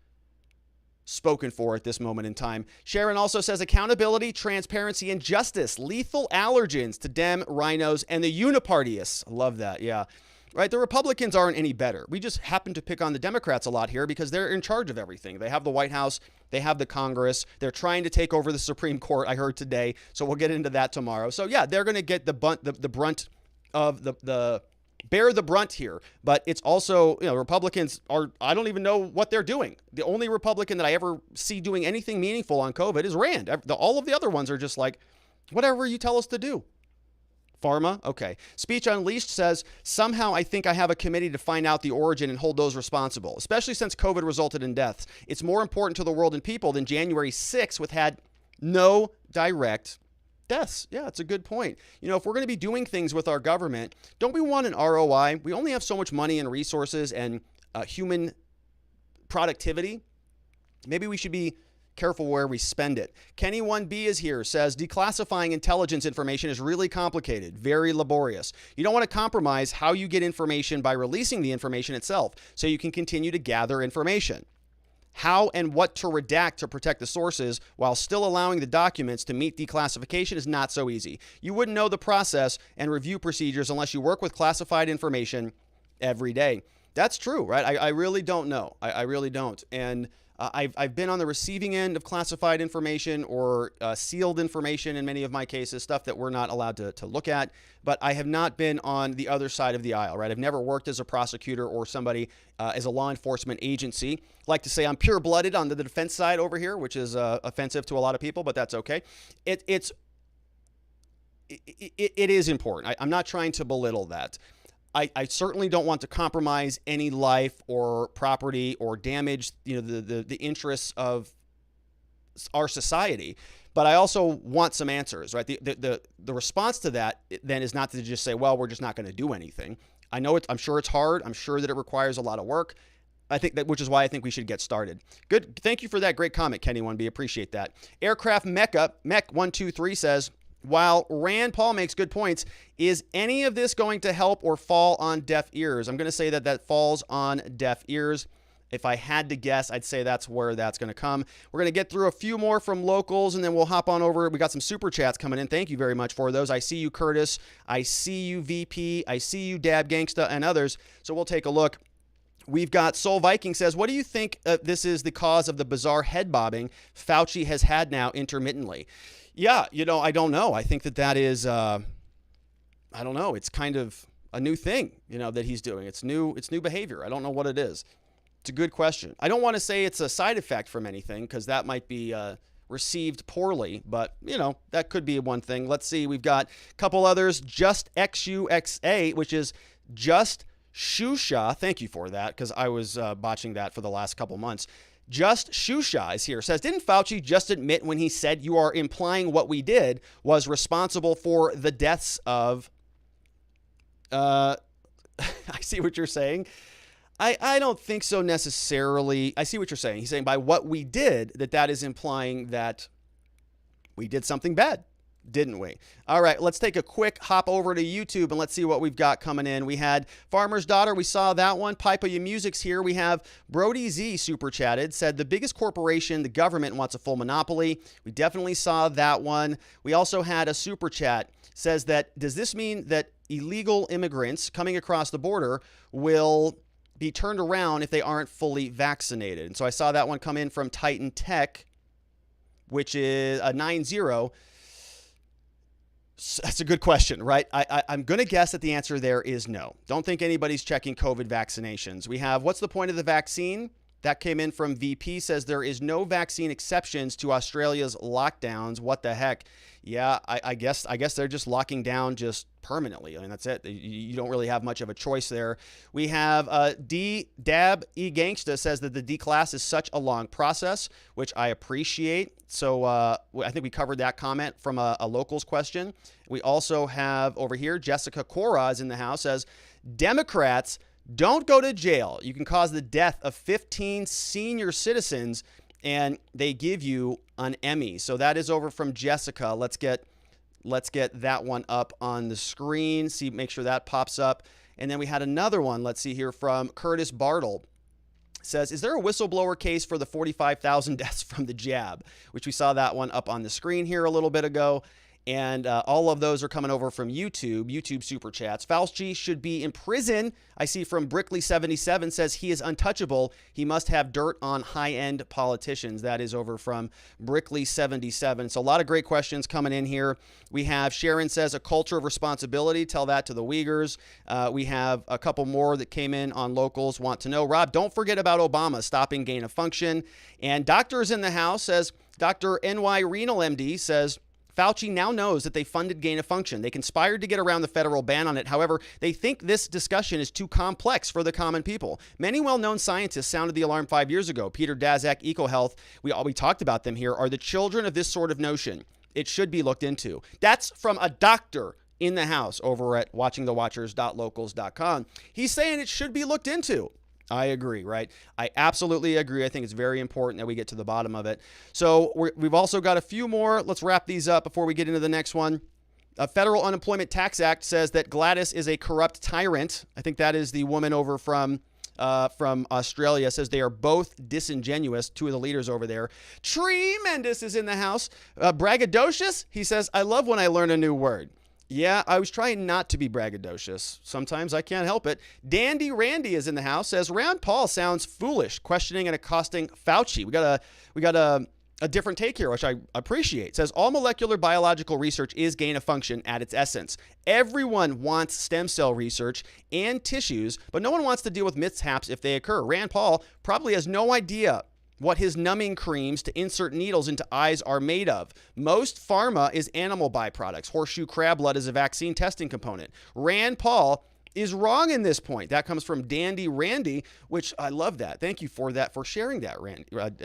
spoken for at this moment in time. Sharon also says accountability, transparency, and justice. Lethal allergens to Dem, rhinos, and the unipartyists. I love that. Yeah. Right? The Republicans aren't any better. We just happen to pick on the Democrats a lot here because they're in charge of everything. They have the White House. They have the Congress. They're trying to take over the Supreme Court, I heard today. So we'll get into that tomorrow. So yeah, they're going to get the brunt of the bear the brunt here. But it's also, you know, Republicans are, I don't even know what they're doing. The only Republican that I ever see doing anything meaningful on COVID is Rand. All of the other ones are just like, whatever you tell us to do. Pharma? Okay. Speech Unleashed says, somehow I think I have a committee to find out the origin and hold those responsible, especially since COVID resulted in deaths. It's more important to the world and people than January 6th, which had no direct deaths. Yeah, it's a good point. You know, if we're going to be doing things with our government, don't we want an ROI? We only have so much money and resources and human productivity. Maybe we should be careful where we spend it. Kenny 1B is here, says declassifying intelligence information is really complicated, very laborious. You don't want to compromise how you get information by releasing the information itself so you can continue to gather information. How and what to redact to protect the sources while still allowing the documents to meet declassification is not so easy. You wouldn't know the process and review procedures unless you work with classified information every day. That's true, right? I really don't know. I really don't. And I've been on the receiving end of classified information or sealed information in many of my cases, stuff that we're not allowed to look at, but I have not been on the other side of the aisle, right? I've never worked as a prosecutor or somebody as a law enforcement agency. I like to say I'm pure-blooded on the defense side over here, which is offensive to a lot of people, but that's okay. It is important. I'm not trying to belittle that. I certainly don't want to compromise any life or property or damage, you know, the interests of our society. But I also want some answers, right? The response to that then is not to just say, well, we're just not going to do anything. I know I'm sure it's hard. I'm sure that it requires a lot of work. I think that, which is why I think we should get started. Good. Thank you for that great comment, Kenny 1B. Appreciate that. Aircraft Mech123 says, while Rand Paul makes good points, is any of this going to help or fall on deaf ears? I'm going to say that falls on deaf ears. If I had to guess, I'd say that's where that's going to come. We're going to get through a few more from locals, and then we'll hop on over. We got some super chats coming in. Thank you very much for those. I see you, Curtis. I see you, VP. I see you, Dab Gangsta, and others. So we'll take a look. We've got Soul Viking says, what do you think this is the cause of the bizarre head bobbing Fauci has had now intermittently? Yeah, you know, I don't know. I think that is, I don't know. It's kind of a new thing, you know, that he's doing. It's new behavior. I don't know what it is. It's a good question. I don't want to say it's a side effect from anything because that might be received poorly, but, you know, that could be one thing. Let's see. We've got a couple others. Just XUXA, which is just Shusha. Thank you for that because I was botching that for the last couple months. Just Shusha is here. Says, didn't Fauci just admit when he said you are implying what we did was responsible for the deaths of... I see what you're saying. I don't think so necessarily. I see what you're saying. He's saying by what we did, that is implying that we did something bad, didn't we? All right, let's take a quick hop over to YouTube and let's see what we've got coming in. We had Farmer's Daughter. We saw that one. Pipe of Your Music's here. We have Brody Z super chatted, said the biggest corporation, the government, wants a full monopoly. We definitely saw that one. We also had a super chat, says that, does this mean that illegal immigrants coming across the border will be turned around if they aren't fully vaccinated? And so I saw that one come in from Titan Tech, which is a 9-0. That's a good question, right? I'm going to guess that the answer there is no. Don't think anybody's checking COVID vaccinations. We have, what's the point of the vaccine? That came in from VP, says there is no vaccine exceptions to Australia's lockdowns. What the heck? Yeah, I guess they're just locking down just permanently. I mean, that's it. You don't really have much of a choice there. We have Dab E Gangsta says that the declass is such a long process, which I appreciate. So I think we covered that comment from a locals question. We also have over here, Jessica Cora is in the house, says, Democrats, don't go to jail. You can cause the death of 15 senior citizens and they give you an Emmy. So that is over from Jessica. Let's get that one up on the screen. Make sure that pops up. And then we had another one. Let's see here from Curtis Bartle. Says, is there a whistleblower case for the 45,000 deaths from the jab? Which we saw that one up on the screen here a little bit ago. And all of those are coming over from YouTube Super Chats. Fauci should be in prison. I see from Brickley77 says he is untouchable. He must have dirt on high-end politicians. That is over from Brickley77. So a lot of great questions coming in here. We have Sharon says a culture of responsibility. Tell that to the Uyghurs. We have a couple more that came in on locals. Want to know, Rob, don't forget about Obama stopping gain of function. And Doctors in the House says, Dr. NY Renal MD says, Fauci now knows that they funded gain of function. They conspired to get around the federal ban on it. However, they think this discussion is too complex for the common people. Many well-known scientists sounded the alarm 5 years ago. Peter Daszak, EcoHealth, we talked about them here, are the children of this sort of notion. It should be looked into. That's from a doctor in the house over at watchingthewatchers.locals.com. He's saying it should be looked into. I agree, right? I absolutely agree. I think it's very important that we get to the bottom of it. So we've also got a few more. Let's wrap these up before we get into the next one. A federal unemployment tax act says that Gladys is a corrupt tyrant. I think that is the woman over from Australia. Says they are both disingenuous. Two of the leaders over there. Tremendous is in the house. Braggadocious. He says, I love when I learn a new word. Yeah, I was trying not to be braggadocious. Sometimes I can't help it. Dandy Randy is in the house. Says Rand Paul sounds foolish, questioning and accosting Fauci. We got a different take here, which I appreciate. Says all molecular biological research is gain of function at its essence. Everyone wants stem cell research and tissues, but no one wants to deal with mishaps if they occur. Rand Paul probably has no idea what his numbing creams to insert needles into eyes are made of. Most pharma is animal byproducts. Horseshoe crab blood is a vaccine testing component. Rand Paul is wrong in this point. That comes from Dandy Randy, which I love that. Thank you for that, for sharing that,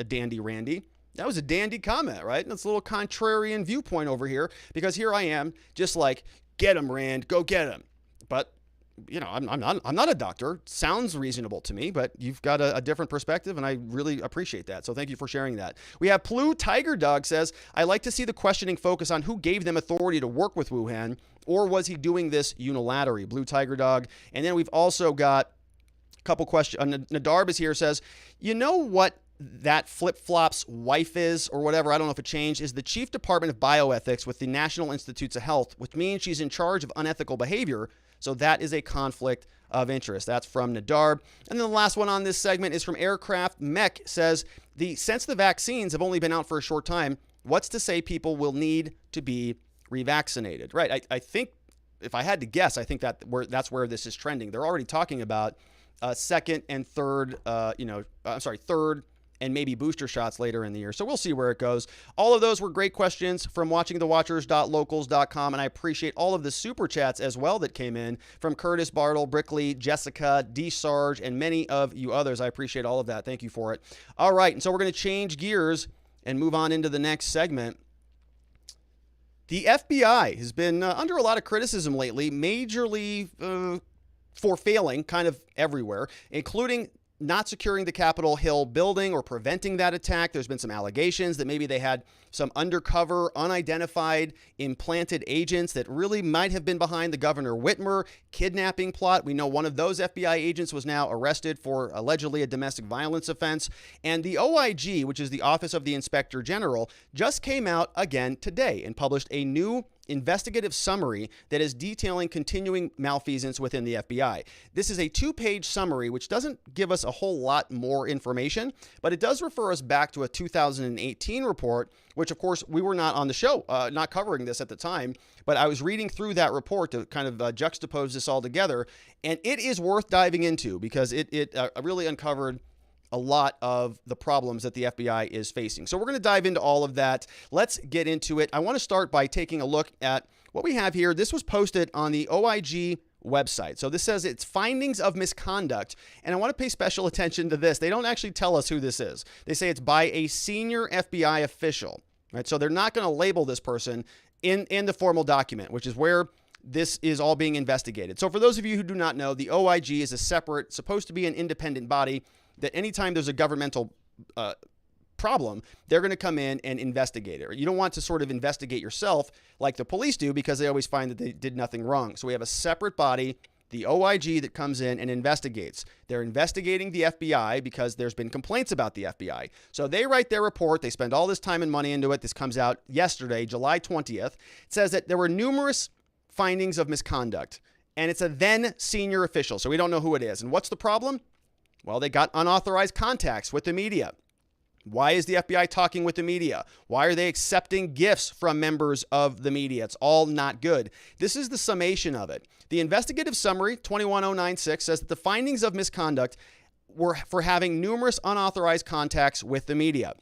Dandy Randy. That was a dandy comment, right? That's a little contrarian viewpoint over here, because here I am just like, get him, Rand, go get him. But you know, I'm not a doctor. Sounds reasonable to me, but you've got a different perspective, and I really appreciate that. So thank you for sharing that. We have Plu Tiger Dog says, I like to see the questioning focus on who gave them authority to work with Wuhan, or was he doing this unilaterally? Blue Tiger Dog. And then we've also got a couple questions. Nadarb is here, says, you know what that flip-flop's wife is, or whatever, I don't know if it changed, is the Chief Department of Bioethics with the National Institutes of Health, which means she's in charge of unethical behavior. So that is a conflict of interest. That's from Nadarb. And then the last one on this segment is from Aircraft Mech. Says, since the vaccines have only been out for a short time, what's to say people will need to be revaccinated? Right. I think, if I had to guess, I think that's where this is trending. They're already talking about second and third, third and maybe booster shots later in the year. So we'll see where it goes. All of those were great questions from watchingthewatchers.locals.com, and I appreciate all of the super chats as well that came in from Curtis Bartle, Brickley, Jessica, D. Sarge, and many of you others. I appreciate all of that. Thank you for it. All right, and so we're going to change gears and move on into the next segment. The FBI has been under a lot of criticism lately, majorly for failing kind of everywhere, including not securing the Capitol Hill building or preventing that attack. There's been some allegations that maybe they had some undercover, unidentified, implanted agents that really might have been behind the Governor Whitmer kidnapping plot. We know one of those FBI agents was now arrested for allegedly a domestic violence offense. And the OIG, which is the Office of the Inspector General, just came out again today and published a new investigative summary that is detailing continuing malfeasance within the FBI. This is a 2-page summary, which doesn't give us a whole lot more information, but it does refer us back to a 2018 report, which of course we were not on the show, not covering this at the time, but I was reading through that report to kind of juxtapose this all together, and it is worth diving into because it really uncovered a lot of the problems that the FBI is facing. So we're going to dive into all of that. Let's get into it. I want to start by taking a look at what we have here. This was posted on the OIG website. So this says it's findings of misconduct. And I want to pay special attention to this. They don't actually tell us who this is. They say it's by a senior FBI official, right? So they're not going to label this person in the formal document, which is where this is all being investigated. So for those of you who do not know, the OIG is a separate, supposed to be an independent body that anytime there's a governmental problem, they're going to come in and investigate it. You don't want to sort of investigate yourself like the police do because they always find that they did nothing wrong. So we have a separate body, the OIG, that comes in and investigates. They're investigating the FBI because there's been complaints about the FBI. So they write their report. They spend all this time and money into it. This comes out yesterday, July 20th. It says that there were numerous findings of misconduct, and it's a then senior official. So we don't know who it is. And what's the problem? Well, they got unauthorized contacts with the media. Why is the FBI talking with the media? Why are they accepting gifts from members of the media? It's all not good. This is the summation of it. The investigative summary, 21096, says that the findings of misconduct were for having numerous unauthorized contacts with the media.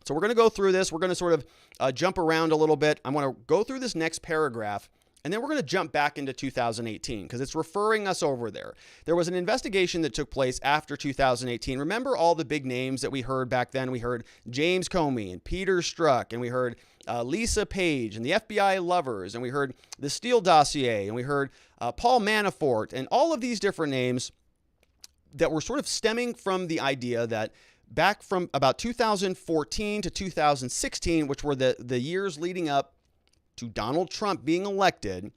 So we're going to go through this. We're going to sort of jump around a little bit. I want to go through this next paragraph, and then we're going to jump back into 2018 because it's referring us over there. There was an investigation that took place after 2018. Remember all the big names that we heard back then? We heard James Comey and Peter Strzok, and we heard Lisa Page and the FBI lovers, and we heard the Steele dossier, and we heard Paul Manafort, and all of these different names that were sort of stemming from the idea that back from about 2014 to 2016, which were the years leading up to Donald Trump being elected,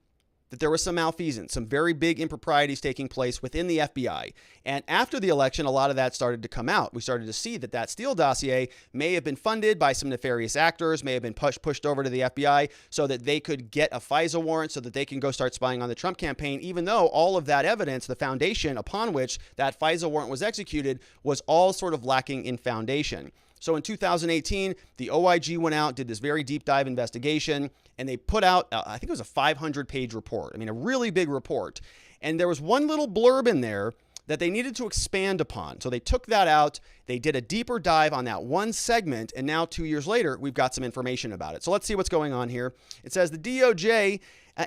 that there was some malfeasance, some very big improprieties taking place within the FBI. And after the election, a lot of that started to come out. We started to see that Steele dossier may have been funded by some nefarious actors, may have been pushed over to the FBI so that they could get a FISA warrant so that they can go start spying on the Trump campaign, even though all of that evidence, the foundation upon which that FISA warrant was executed, was all sort of lacking in foundation. So in 2018, the OIG went out, did this very deep dive investigation, and they put out, I think it was a 500-page report. I mean, a really big report. And there was one little blurb in there that they needed to expand upon. So they took that out. They did a deeper dive on that one segment. And now 2 years later, we've got some information about it. So let's see what's going on here. It says the DOJ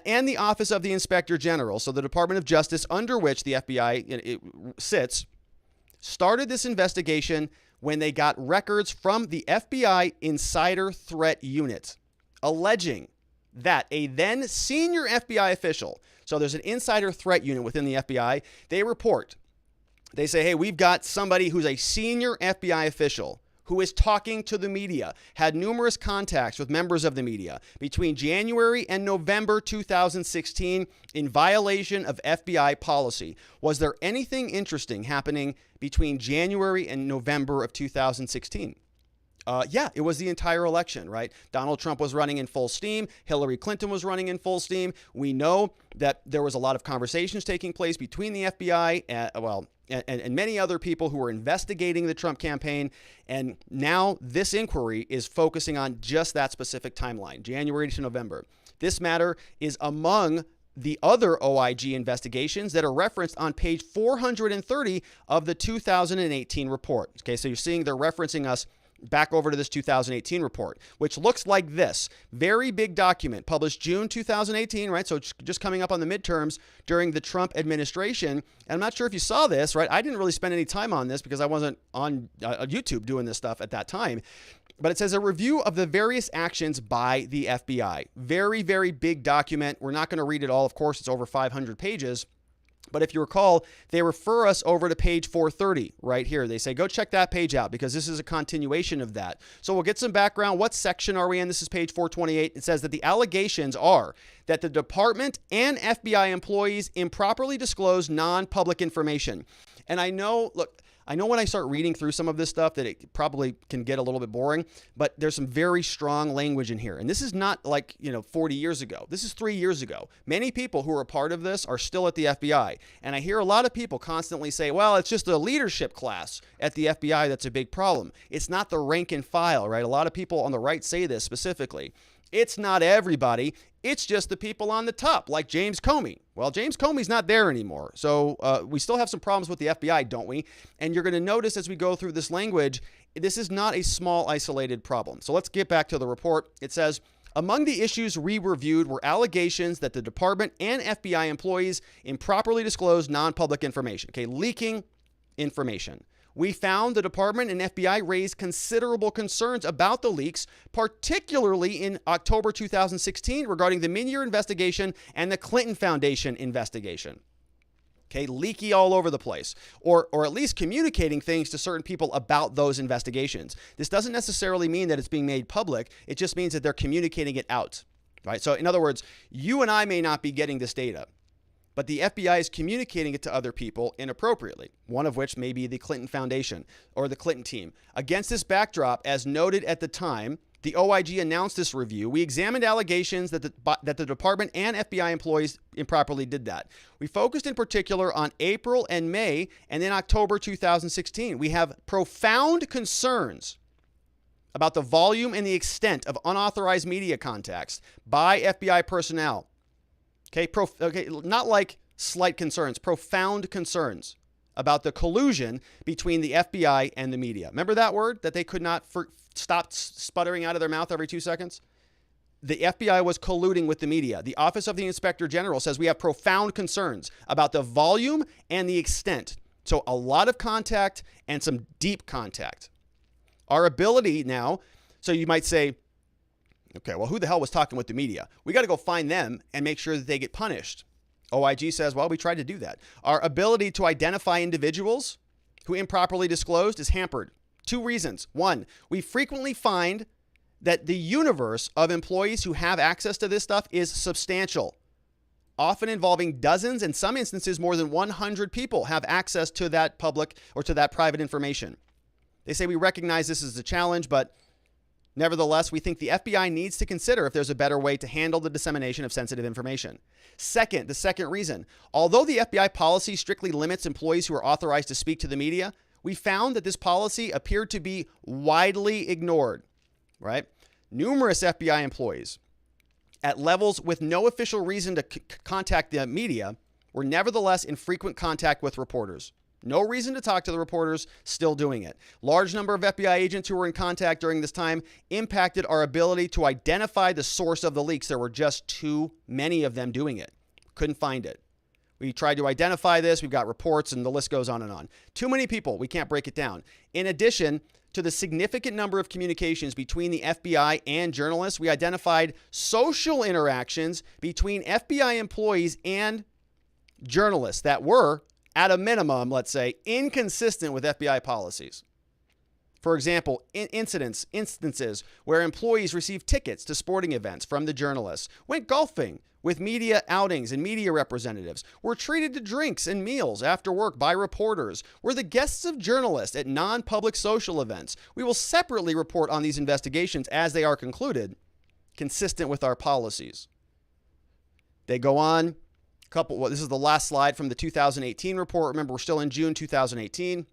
and the Office of the Inspector General, so the Department of Justice under which the FBI sits, started this investigation when they got records from the FBI Insider Threat Unit alleging that a then senior FBI official, so there's an insider threat unit within the FBI, they report, they say, hey, we've got somebody who's a senior FBI official who is talking to the media, had numerous contacts with members of the media between January and November 2016 in violation of FBI policy. Was there anything interesting happening between January and November of 2016? Yeah, it was the entire election, right? Donald Trump was running in full steam. Hillary Clinton was running in full steam. We know that there was a lot of conversations taking place between the FBI and many other people who were investigating the Trump campaign. And now this inquiry is focusing on just that specific timeline, January to November. This matter is among the other OIG investigations that are referenced on page 430 of the 2018 report. Okay, so you're seeing they're referencing us back over to this 2018 report, which looks like this. Very big document published June 2018, right? So it's just coming up on the midterms during the Trump administration. And I'm not sure if you saw this, right? I didn't really spend any time on this because I wasn't on YouTube doing this stuff at that time. But it says a review of the various actions by the FBI. Very, very big document. We're not going to read it all. Of course, it's over 500 pages. But if you recall, they refer us over to page 430 right here. They say, go check that page out because this is a continuation of that. So we'll get some background. What section are we in? This is page 428. It says that the allegations are that the department and FBI employees improperly disclose non-public information. And I know, look, I know when I start reading through some of this stuff that it probably can get a little bit boring, but there's some very strong language in here. And this is not like, 40 years ago. This is 3 years ago. Many people who are a part of this are still at the FBI. And I hear a lot of people constantly say, well, it's just a leadership class at the FBI that's a big problem. It's not the rank and file, right? A lot of people on the right say this specifically. It's not everybody. It's just the people on the top, like James Comey. Well, James Comey's not there anymore. So we still have some problems with the FBI, don't we? And you're going to notice as we go through this language, this is not a small, isolated problem. So let's get back to the report. It says, among the issues we reviewed were allegations that the department and FBI employees improperly disclosed non-public information, leaking information. We found the department and FBI raised considerable concerns about the leaks, particularly in October 2016 regarding the Minier investigation and the Clinton Foundation investigation. Leaky all over the place, or at least communicating things to certain people about those investigations. This doesn't necessarily mean that it's being made public. It just means that they're communicating it out, right? So in other words, you and I may not be getting this data, but the FBI is communicating it to other people inappropriately, one of which may be the Clinton Foundation or the Clinton team. Against this backdrop, as noted at the time, the OIG announced this review. We examined allegations that the department and FBI employees improperly did that. We focused in particular on April and May, and then October 2016. We have profound concerns about the volume and the extent of unauthorized media contacts by FBI personnel. Not like slight concerns, profound concerns about the collusion between the FBI and the media. Remember that word that they could not stop sputtering out of their mouth every 2 seconds? The FBI was colluding with the media. The Office of the Inspector General says we have profound concerns about the volume and the extent. So a lot of contact and some deep contact. Our ability now, so you might say, okay, well, who the hell was talking with the media? We got to go find them and make sure that they get punished. OIG says, well, we tried to do that. Our ability to identify individuals who improperly disclosed is hampered. 2 reasons. 1, we frequently find that the universe of employees who have access to this stuff is substantial, often involving dozens, in some instances more than 100 people have access to that public or to that private information. They say we recognize this as a challenge, but nevertheless, we think the FBI needs to consider if there's a better way to handle the dissemination of sensitive information. The second reason, although the FBI policy strictly limits employees who are authorized to speak to the media, we found that this policy appeared to be widely ignored, right? Numerous FBI employees at levels with no official reason to contact the media were nevertheless in frequent contact with reporters. No reason to talk to the reporters, still doing it. Large number of FBI agents who were in contact during this time impacted our ability to identify the source of the leaks. There were just too many of them doing it. Couldn't find it. We tried to identify this. We've got reports and the list goes on and on. Too many people. We can't break it down. In addition to the significant number of communications between the FBI and journalists, we identified social interactions between FBI employees and journalists that were, at a minimum, let's say, inconsistent with FBI policies. For example, instances where employees received tickets to sporting events from the journalists, went golfing with media outings and media representatives, were treated to drinks and meals after work by reporters, were the guests of journalists at non-public social events. We will separately report on these investigations as they are concluded, consistent with our policies. They go on. This is the last slide from the 2018 report. Remember, we're still in June 2018.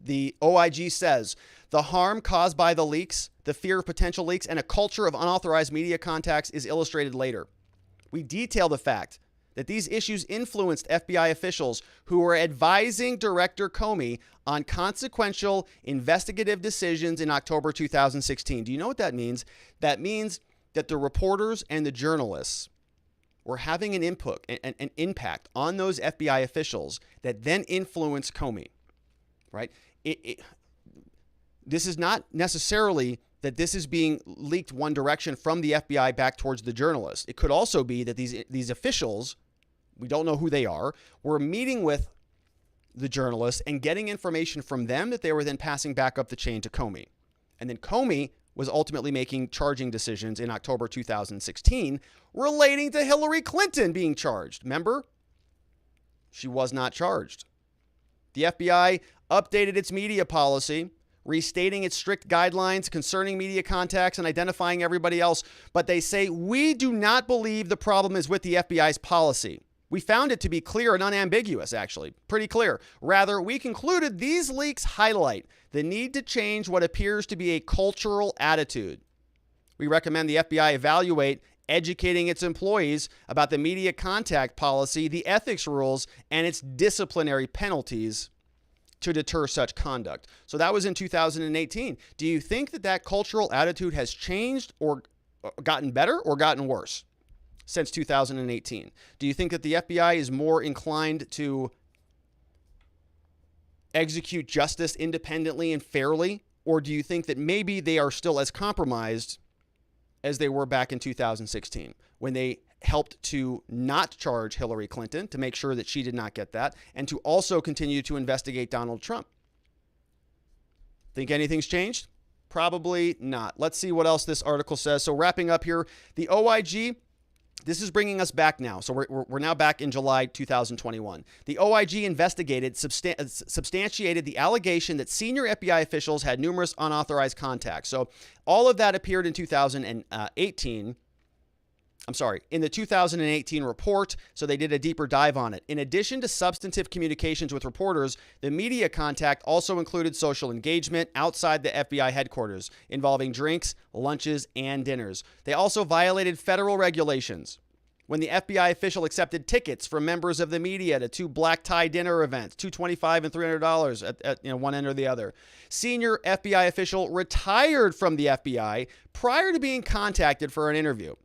The OIG says the harm caused by the leaks, the fear of potential leaks, and a culture of unauthorized media contacts is illustrated later. We detail the fact that these issues influenced FBI officials who were advising Director Comey on consequential investigative decisions in October 2016. Do you know what that means? That means that the reporters and the journalists were having an impact on those FBI officials that then influenced Comey, right? This is not necessarily that this is being leaked one direction from the FBI back towards the journalists. It could also be that these officials, we don't know who they are, were meeting with the journalists and getting information from them that they were then passing back up the chain to Comey. And then Comey was ultimately making charging decisions in October 2016 relating to Hillary Clinton being charged. Remember? She was not charged. The FBI updated its media policy, restating its strict guidelines concerning media contacts and identifying everybody else. But they say, we do not believe the problem is with the FBI's policy. We found it to be clear and unambiguous, actually. Pretty clear. Rather, we concluded these leaks highlight the need to change what appears to be a cultural attitude. We recommend the FBI evaluate educating its employees about the media contact policy, the ethics rules, and its disciplinary penalties to deter such conduct. So that was in 2018. Do you think that that cultural attitude has changed or gotten better or gotten worse since 2018? Do you think that the FBI is more inclined to execute justice independently and fairly? Or do you think that maybe they are still as compromised as they were back in 2016 when they helped to not charge Hillary Clinton to make sure that she did not get that and to also continue to investigate Donald Trump? Think anything's changed? Probably not. Let's see what else this article says. So wrapping up here, the OIG, this is bringing us back now. So we're now back in July 2021. The OIG investigated, substantiated the allegation that senior FBI officials had numerous unauthorized contacts. So all of that appeared in 2018. I'm sorry, in the 2018 report, so they did a deeper dive on it. In addition to substantive communications with reporters, the media contact also included social engagement outside the FBI headquarters, involving drinks, lunches, and dinners. They also violated federal regulations when the FBI official accepted tickets from members of the media to 2 black tie dinner events, $225 and $300 at one end or the other. Senior FBI official retired from the FBI prior to being contacted for an interview.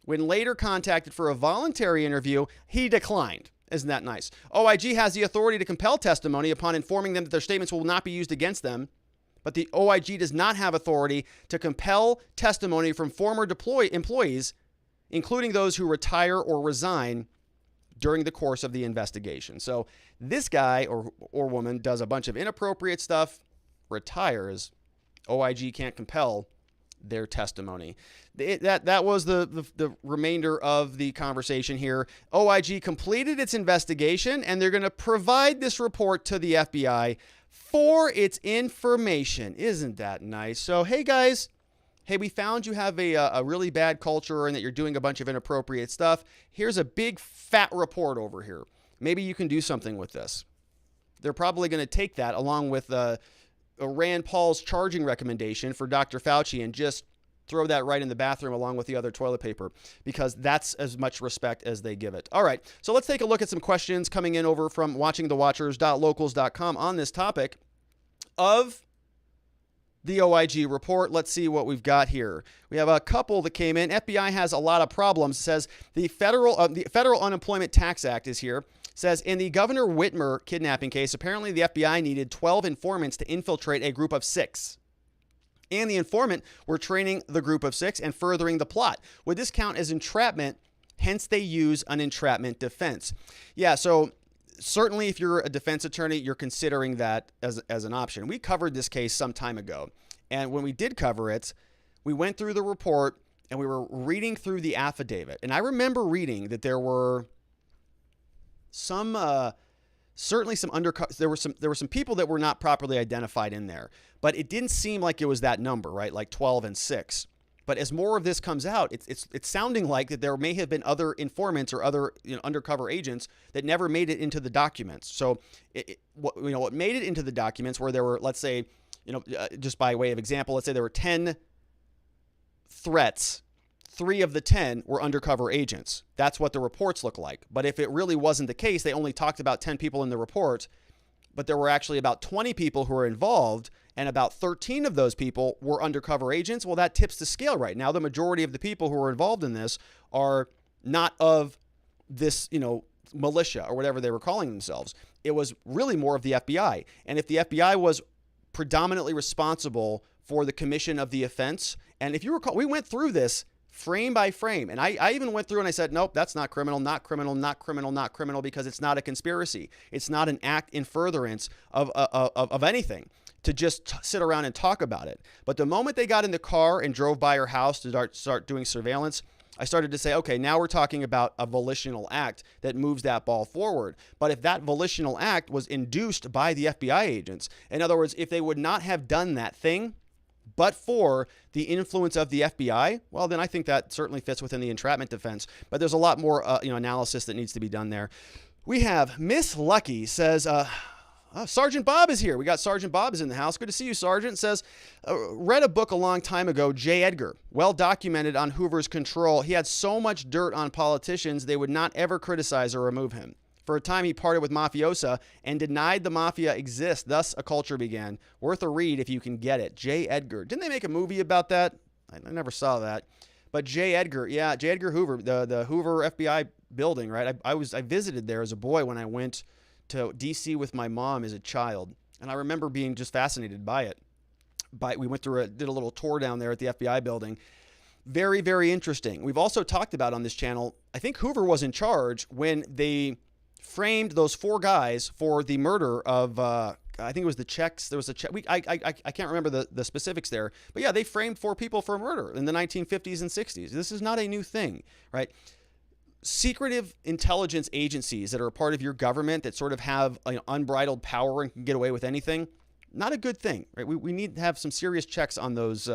When later contacted for a voluntary interview, he declined. Isn't that nice? OIG has the authority to compel testimony upon informing them that their statements will not be used against them, but the OIG does not have authority to compel testimony from former employees, including those who retire or resign during the course of the investigation. So this guy or woman does a bunch of inappropriate stuff, retires. OIG can't compel their testimony. That was the remainder of the conversation here. OIG completed its investigation, and they're going to provide this report to the FBI for its information. Isn't that nice? So, hey, guys. Hey, we found you have a really bad culture and that you're doing a bunch of inappropriate stuff. Here's a big fat report over here. Maybe you can do something with this. They're probably going to take that along with Rand Paul's charging recommendation for Dr. Fauci and just throw that right in the bathroom along with the other toilet paper, because that's as much respect as they give it. All right, so let's take a look at some questions coming in over from watchingthewatchers.locals.com on this topic of the OIG report. Let's see what we've got here. We have a couple that came in. FBI has a lot of problems. It says the Federal Unemployment Tax Act is here. Says in the Governor Whitmer kidnapping case, apparently the FBI needed 12 informants to infiltrate a group of 6. And the informant were training the group of 6 and furthering the plot. Would this count as entrapment? Hence, they use an entrapment defense. Yeah, so certainly if you're a defense attorney, you're considering that as an option. We covered this case some time ago. And when we did cover it, we went through the report and we were reading through the affidavit. And I remember reading that there were some there were some people that were not properly identified in there, but it didn't seem like it was that number, right? Like 12 and 6. But as more of this comes out, it's sounding like that there may have been other informants or other undercover agents that never made it into the documents. So what made it into the documents where there were, let's say, just by way of example, let's say there were 10 threats. 3 of the 10 were undercover agents. That's what the reports look like. But if it really wasn't the case, they only talked about 10 people in the report, but there were actually about 20 people who were involved, and about 13 of those people were undercover agents. Well, that tips the scale right now. The majority of the people who were involved in this are not of this, militia or whatever they were calling themselves. It was really more of the FBI. And if the FBI was predominantly responsible for the commission of the offense, and if you recall, we went through this frame by frame. And I even went through and I said, nope, that's not criminal, not criminal, not criminal, not criminal, because it's not a conspiracy. It's not an act in furtherance of anything to just sit around and talk about it. But the moment they got in the car and drove by her house to start doing surveillance, I started to say, okay, now we're talking about a volitional act that moves that ball forward. But if that volitional act was induced by the FBI agents, in other words, if they would not have done that thing, but for the influence of the FBI, well, then I think that certainly fits within the entrapment defense. But there's a lot more analysis that needs to be done there. We have Miss Lucky says, Sergeant Bob is here. We got Sergeant Bob is in the house. Good to see you, Sergeant. Says, read a book a long time ago, J. Edgar, well documented on Hoover's control. He had so much dirt on politicians, they would not ever criticize or remove him. For a time, he parted with mafiosa and denied the mafia exists. Thus, a culture began. Worth a read if you can get it. J. Edgar. Didn't they make a movie about that? I never saw that. But J. Edgar, yeah, J. Edgar Hoover, the Hoover FBI building, right? I visited there as a boy when I went to D.C. with my mom as a child, and I remember being just fascinated by it. We went through did a little tour down there at the FBI building. Very, very interesting. We've also talked about on this channel, I think Hoover was in charge when they framed those 4 guys for the murder of, I think it was the Czechs. There was a Czech. I can't remember the specifics there, but yeah, they framed 4 people for murder in the 1950s and 60s. This is not a new thing, right? Secretive intelligence agencies that are a part of your government that sort of have unbridled power and can get away with anything, not a good thing, right? We need to have some serious checks on those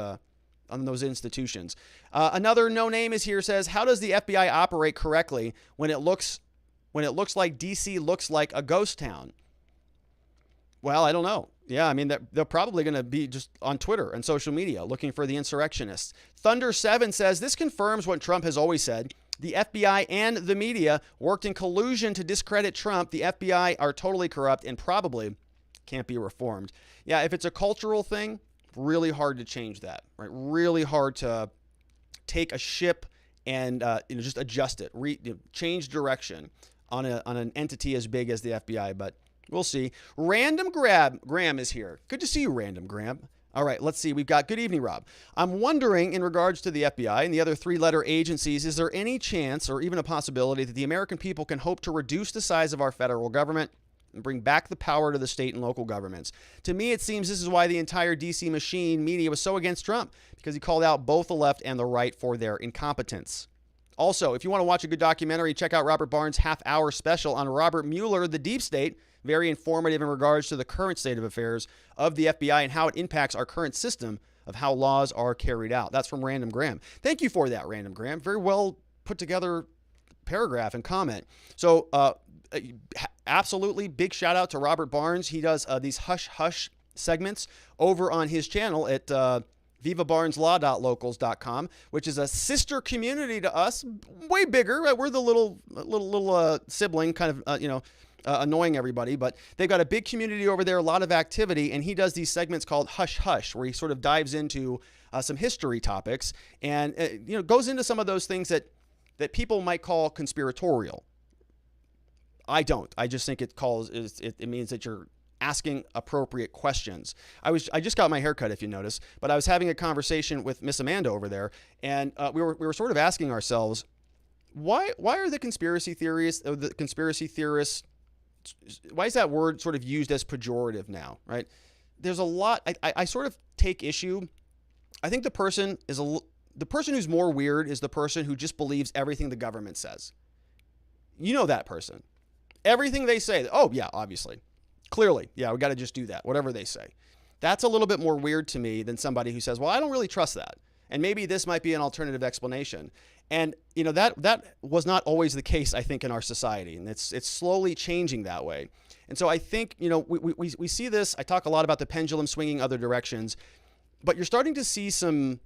institutions. Another no name is here, says, how does the FBI operate correctly when it looks like DC looks like a ghost town? Well, I don't know. Yeah, I mean, they're probably going to be just on Twitter and social media looking for the insurrectionists. Thunder7 says, this confirms what Trump has always said. The FBI and the media worked in collusion to discredit Trump. The FBI are totally corrupt and probably can't be reformed. Yeah, if it's a cultural thing, really hard to change that, right? Really hard to take a ship and just adjust it, change direction on an entity as big as the FBI, but we'll see. Random Graham is here. Good to see you, Random Graham. All right, let's see. We've got, good evening, Rob. I'm wondering, in regards to the FBI and the other 3-letter agencies, is there any chance or even a possibility that the American people can hope to reduce the size of our federal government and bring back the power to the state and local governments? To me, it seems this is why the entire DC machine media was so against Trump, because he called out both the left and the right for their incompetence. Also, if you want to watch a good documentary, check out Robert Barnes' half-hour special on Robert Mueller, the Deep State. Very informative in regards to the current state of affairs of the FBI and how it impacts our current system of how laws are carried out. That's from Random Graham. Thank you for that, Random Graham. Very well put together paragraph and comment. So absolutely big shout out to Robert Barnes. He does these hush-hush segments over on his channel at vivabarneslaw.locals.com, which is a sister community to us, way bigger. Right? We're the little sibling, kind of, annoying everybody, but they've got a big community over there, a lot of activity, and he does these segments called Hush Hush, where he sort of dives into some history topics and goes into some of those things that people might call conspiratorial. I don't. I just think it means that you're asking appropriate questions. I just got my hair cut, if you notice, but I was having a conversation with Miss Amanda over there, and we were sort of asking ourselves, why are the conspiracy theorists, why is that word sort of used as pejorative now, right? There's a lot, I sort of take issue. I think the person who's more weird is the person who just believes everything the government says. You know that person. Everything they say, oh yeah, obviously. Clearly, yeah, we got to just do that, whatever they say. That's a little bit more weird to me than somebody who says, well, I don't really trust that. And maybe this might be an alternative explanation. And, that was not always the case, I think, in our society. And it's slowly changing that way. And so I think, we see this. I talk a lot about the pendulum swinging other directions, but you're starting to see some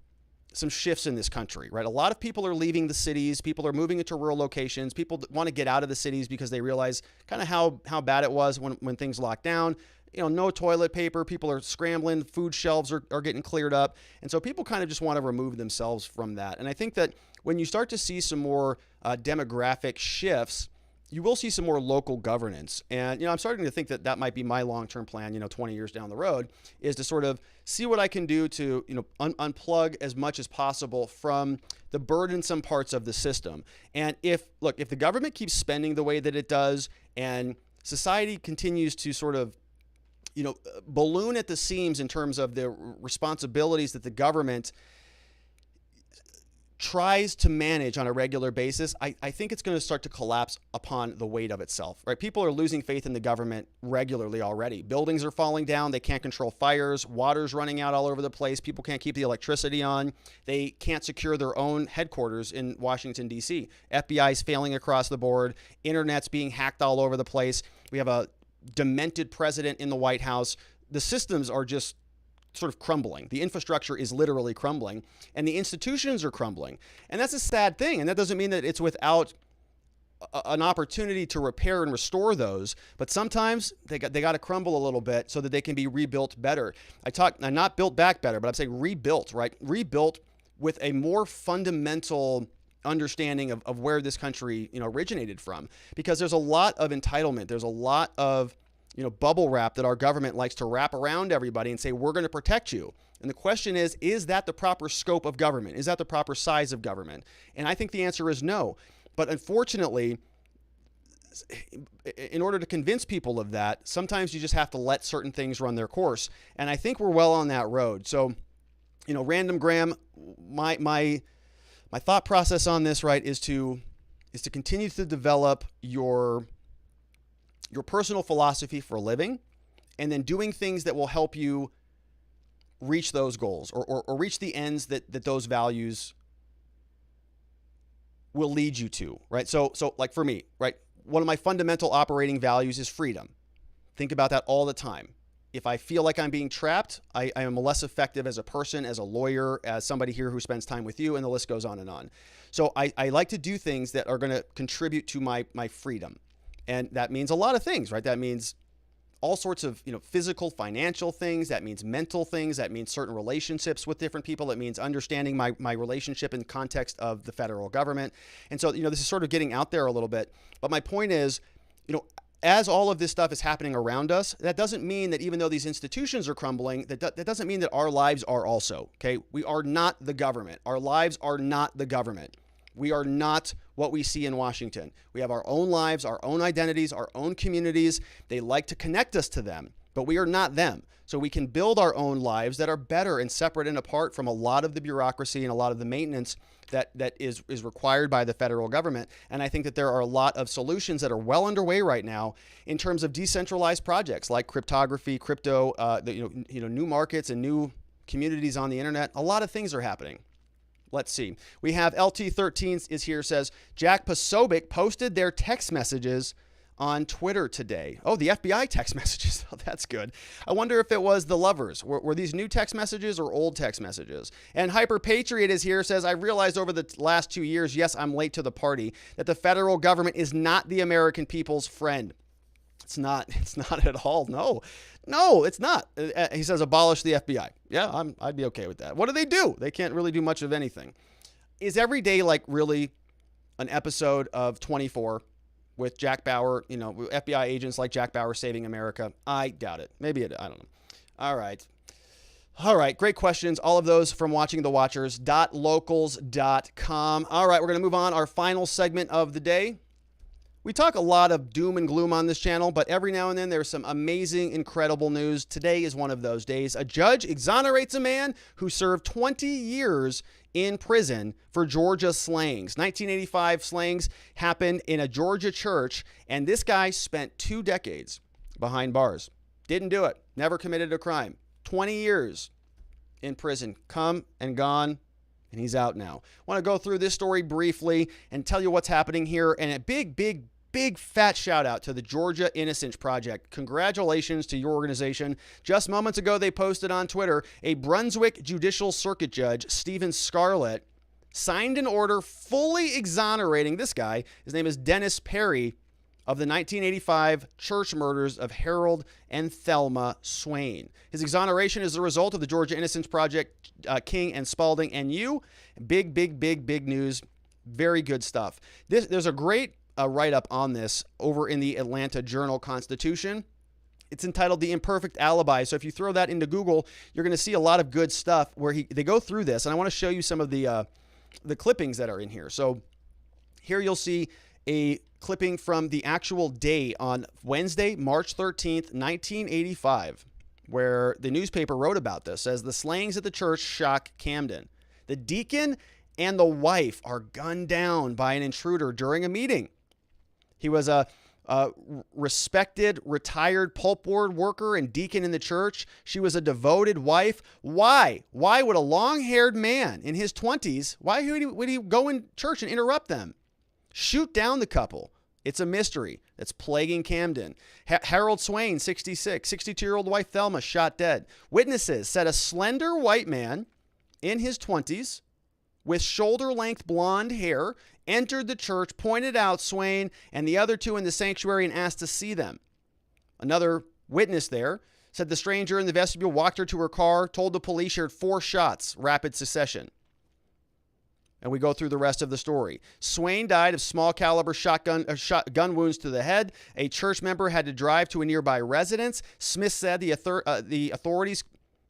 shifts in this country, right? A lot of people are leaving the cities. People are moving into rural locations. People want to get out of the cities because they realize kind of how bad it was when things locked down. No toilet paper. People are scrambling. Food shelves are getting cleared up. And so people kind of just want to remove themselves from that. And I think that when you start to see some more demographic shifts, you will see some more local governance. And, I'm starting to think that might be my long-term plan, 20 years down the road, is to sort of see what I can do to, unplug as much as possible from the burdensome parts of the system. And if the government keeps spending the way that it does and society continues to sort of, balloon at the seams in terms of the responsibilities that the government tries to manage on a regular basis, I think it's going to start to collapse upon the weight of itself, right? People are losing faith in the government regularly already. Buildings are falling down. They can't control fires. Water's running out all over the place. People can't keep the electricity on. They can't secure their own headquarters in Washington, D.C. FBI's failing across the board. Internet's being hacked all over the place. We have a demented president in the White House. The systems are just sort of crumbling. The infrastructure is literally crumbling, and the institutions are crumbling. And that's a sad thing. And that doesn't mean that it's without an opportunity to repair and restore those, but sometimes they got to crumble a little bit so that they can be rebuilt better. I'm not built back better, but I'm saying rebuilt, right? Rebuilt with a more fundamental understanding of where this country, originated from, because there's a lot of entitlement. There's a lot of, bubble wrap that our government likes to wrap around everybody and say, we're going to protect you. And the question is that the proper scope of government? Is that the proper size of government? And I think the answer is no. But unfortunately, in order to convince people of that, sometimes you just have to let certain things run their course. And I think we're well on that road. So, Random Graham, my thought process on this, right, is to continue to develop your personal philosophy for living, and then doing things that will help you reach those goals or reach the ends that those values will lead you to, right? So like for me, right, one of my fundamental operating values is freedom. Think about that all the time. If I feel like I'm being trapped, I am less effective as a person, as a lawyer, as somebody here who spends time with you, and the list goes on and on. So I like to do things that are going to contribute to my freedom. And that means a lot of things, right? That means all sorts of, physical, financial things. That means mental things. That means certain relationships with different people. It means understanding my relationship in context of the federal government. And so, this is sort of getting out there a little bit. But my point is, as all of this stuff is happening around us, that doesn't mean that even though these institutions are crumbling, that doesn't mean that our lives are also, okay? We are not the government. Our lives are not the government. We are not what we see in Washington. We have our own lives, our own identities, our own communities. They like to connect us to them, but we are not them. So we can build our own lives that are better and separate and apart from a lot of the bureaucracy and a lot of the maintenance that is required by the federal government. And I think that there are a lot of solutions that are well underway right now in terms of decentralized projects like cryptography, crypto, new markets and new communities on the internet. A lot of things are happening. Let's see. We have LT13 is here, says, Jack Posobiec posted their text messages on Twitter today. Oh, the FBI text messages. Oh, that's good. I wonder if it was the lovers. Were these new text messages or old text messages? And Hyper Patriot is here, says, I realized over the last 2 years, yes, I'm late to the party, that the federal government is not the American people's friend. It's not at all. No, it's not. He says, abolish the FBI. Yeah, I'd be okay with that. What do? They can't really do much of anything. Is every day like really an episode of 24 with Jack Bauer, FBI agents like Jack Bauer saving America? I doubt it. Maybe it, I don't know. All right. Great questions. All of those from watchingthewatchers.locals.com. All right, we're going to move on. Our final segment of the day. We talk a lot of doom and gloom on this channel, but every now and then there's some amazing, incredible news. Today is one of those days. A judge exonerates a man who served 20 years in prison for Georgia slayings. 1985 slayings happened in a Georgia church, and this guy spent 2 decades behind bars. Didn't do it. Never committed a crime. 20 years in prison. Come and gone. And he's out now. I want to go through this story briefly and tell you what's happening here. And a big fat shout out to the Georgia Innocence Project. Congratulations to your organization. Just moments ago, they posted on Twitter, a Brunswick Judicial Circuit Judge, Stephen Scarlett, signed an order fully exonerating this guy. His name is Dennis Perry, of the 1985 church murders of Harold and Thelma Swain. His exoneration is the result of the Georgia Innocence Project, King and Spalding and you. Big news. Very good stuff. There's a great write-up on this over in the Atlanta Journal-Constitution. It's entitled The Imperfect Alibi. So if you throw that into Google, you're going to see a lot of good stuff where they go through this. And I want to show you some of the clippings that are in here. So here you'll see a clipping from the actual day on Wednesday, March 13th, 1985, where the newspaper wrote about this as the slayings at the church shock Camden. The deacon and the wife are gunned down by an intruder during a meeting. He was a respected, retired pulpboard worker and deacon in the church. She was a devoted wife. Why? Why would a long-haired man in his 20s, why would he go in church and interrupt them? Shoot down the couple It's a mystery that's plaguing Camden. Harold Swain, 66, 62-year-old wife Thelma shot dead. Witnesses said a slender white man in his 20s with shoulder-length blonde hair entered the church, pointed out Swain and the other two in the sanctuary and asked to see them. Another witness there said the stranger in the vestibule walked her to her car, told the police she heard 4 shots, rapid succession. And we go through the rest of the story. Swain died of small caliber gun wounds to the head. A church member had to drive to a nearby residence. Smith said the authorities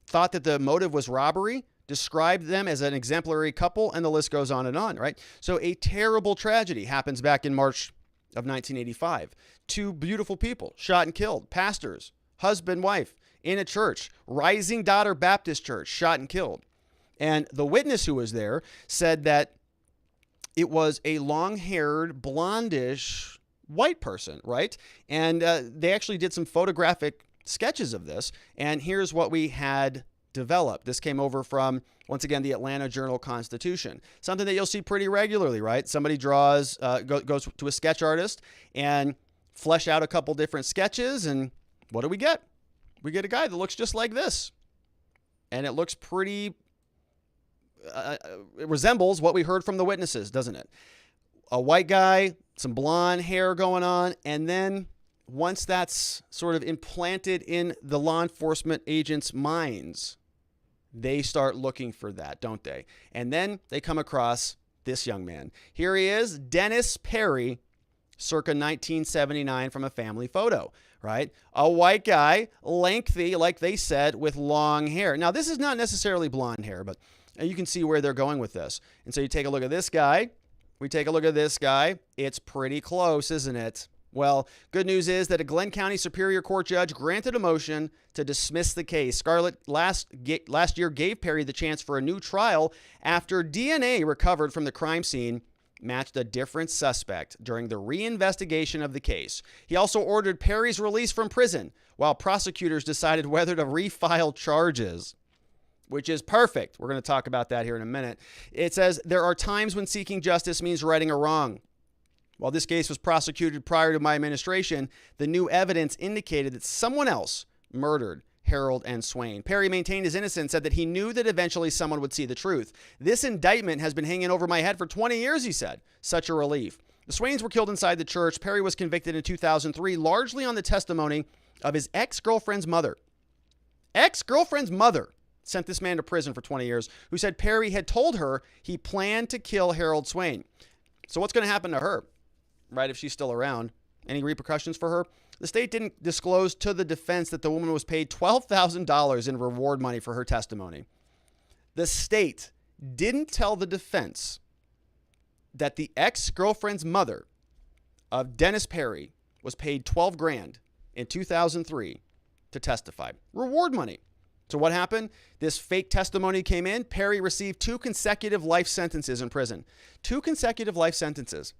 thought that the motive was robbery, described them as an exemplary couple, and the list goes on, right? So a terrible tragedy happens back in March of 1985. 2 beautiful people shot and killed. Pastors, husband, wife, in a church. Rising Daughter Baptist Church, shot and killed. And the witness who was there said that it was a long-haired, blondish white person, right? And they actually did some photographic sketches of this. And here's what we had developed. This came over from, once again, the Atlanta Journal-Constitution. Something that you'll see pretty regularly, right? Somebody draws, goes to a sketch artist and flesh out a couple different sketches. And what do we get? We get a guy that looks just like this. And it looks pretty... it resembles what we heard from the witnesses, doesn't it? A white guy, some blonde hair going on, and then once that's sort of implanted in the law enforcement agents' minds, they start looking for that, don't they? And then they come across this young man. Here he is, Dennis Perry, circa 1979 from a family photo, right? A white guy, lengthy, like they said, with long hair. Now, this is not necessarily blonde hair, but and you can see where they're going with this. And so you take a look at this guy. We take a look at this guy. It's pretty close, isn't it? Well, good news is that a Glenn County Superior Court judge granted a motion to dismiss the case. Scarlett last year gave Perry the chance for a new trial after DNA recovered from the crime scene matched a different suspect during the reinvestigation of the case. He also ordered Perry's release from prison while prosecutors decided whether to refile charges, which is perfect. We're going to talk about that here in a minute. It says, there are times when seeking justice means righting a wrong. While this case was prosecuted prior to my administration, the new evidence indicated that someone else murdered Harold and Swain. Perry maintained his innocence, said that he knew that eventually someone would see the truth. This indictment has been hanging over my head for 20 years, he said. Such a relief. The Swains were killed inside the church. Perry was convicted in 2003, largely on the testimony of his ex-girlfriend's mother. Ex-girlfriend's mother sent this man to prison for 20 years, who said Perry had told her he planned to kill Harold Swain. So what's going to happen to her, right, if she's still around? Any repercussions for her? The state didn't disclose to the defense that the woman was paid $12,000 in reward money for her testimony. The state didn't tell the defense that the ex-girlfriend's mother of Dennis Perry was paid $12,000 in 2003 to testify. Reward money. So what happened? This fake testimony came in. Perry received 2 consecutive life sentences in prison. 2 consecutive life sentences.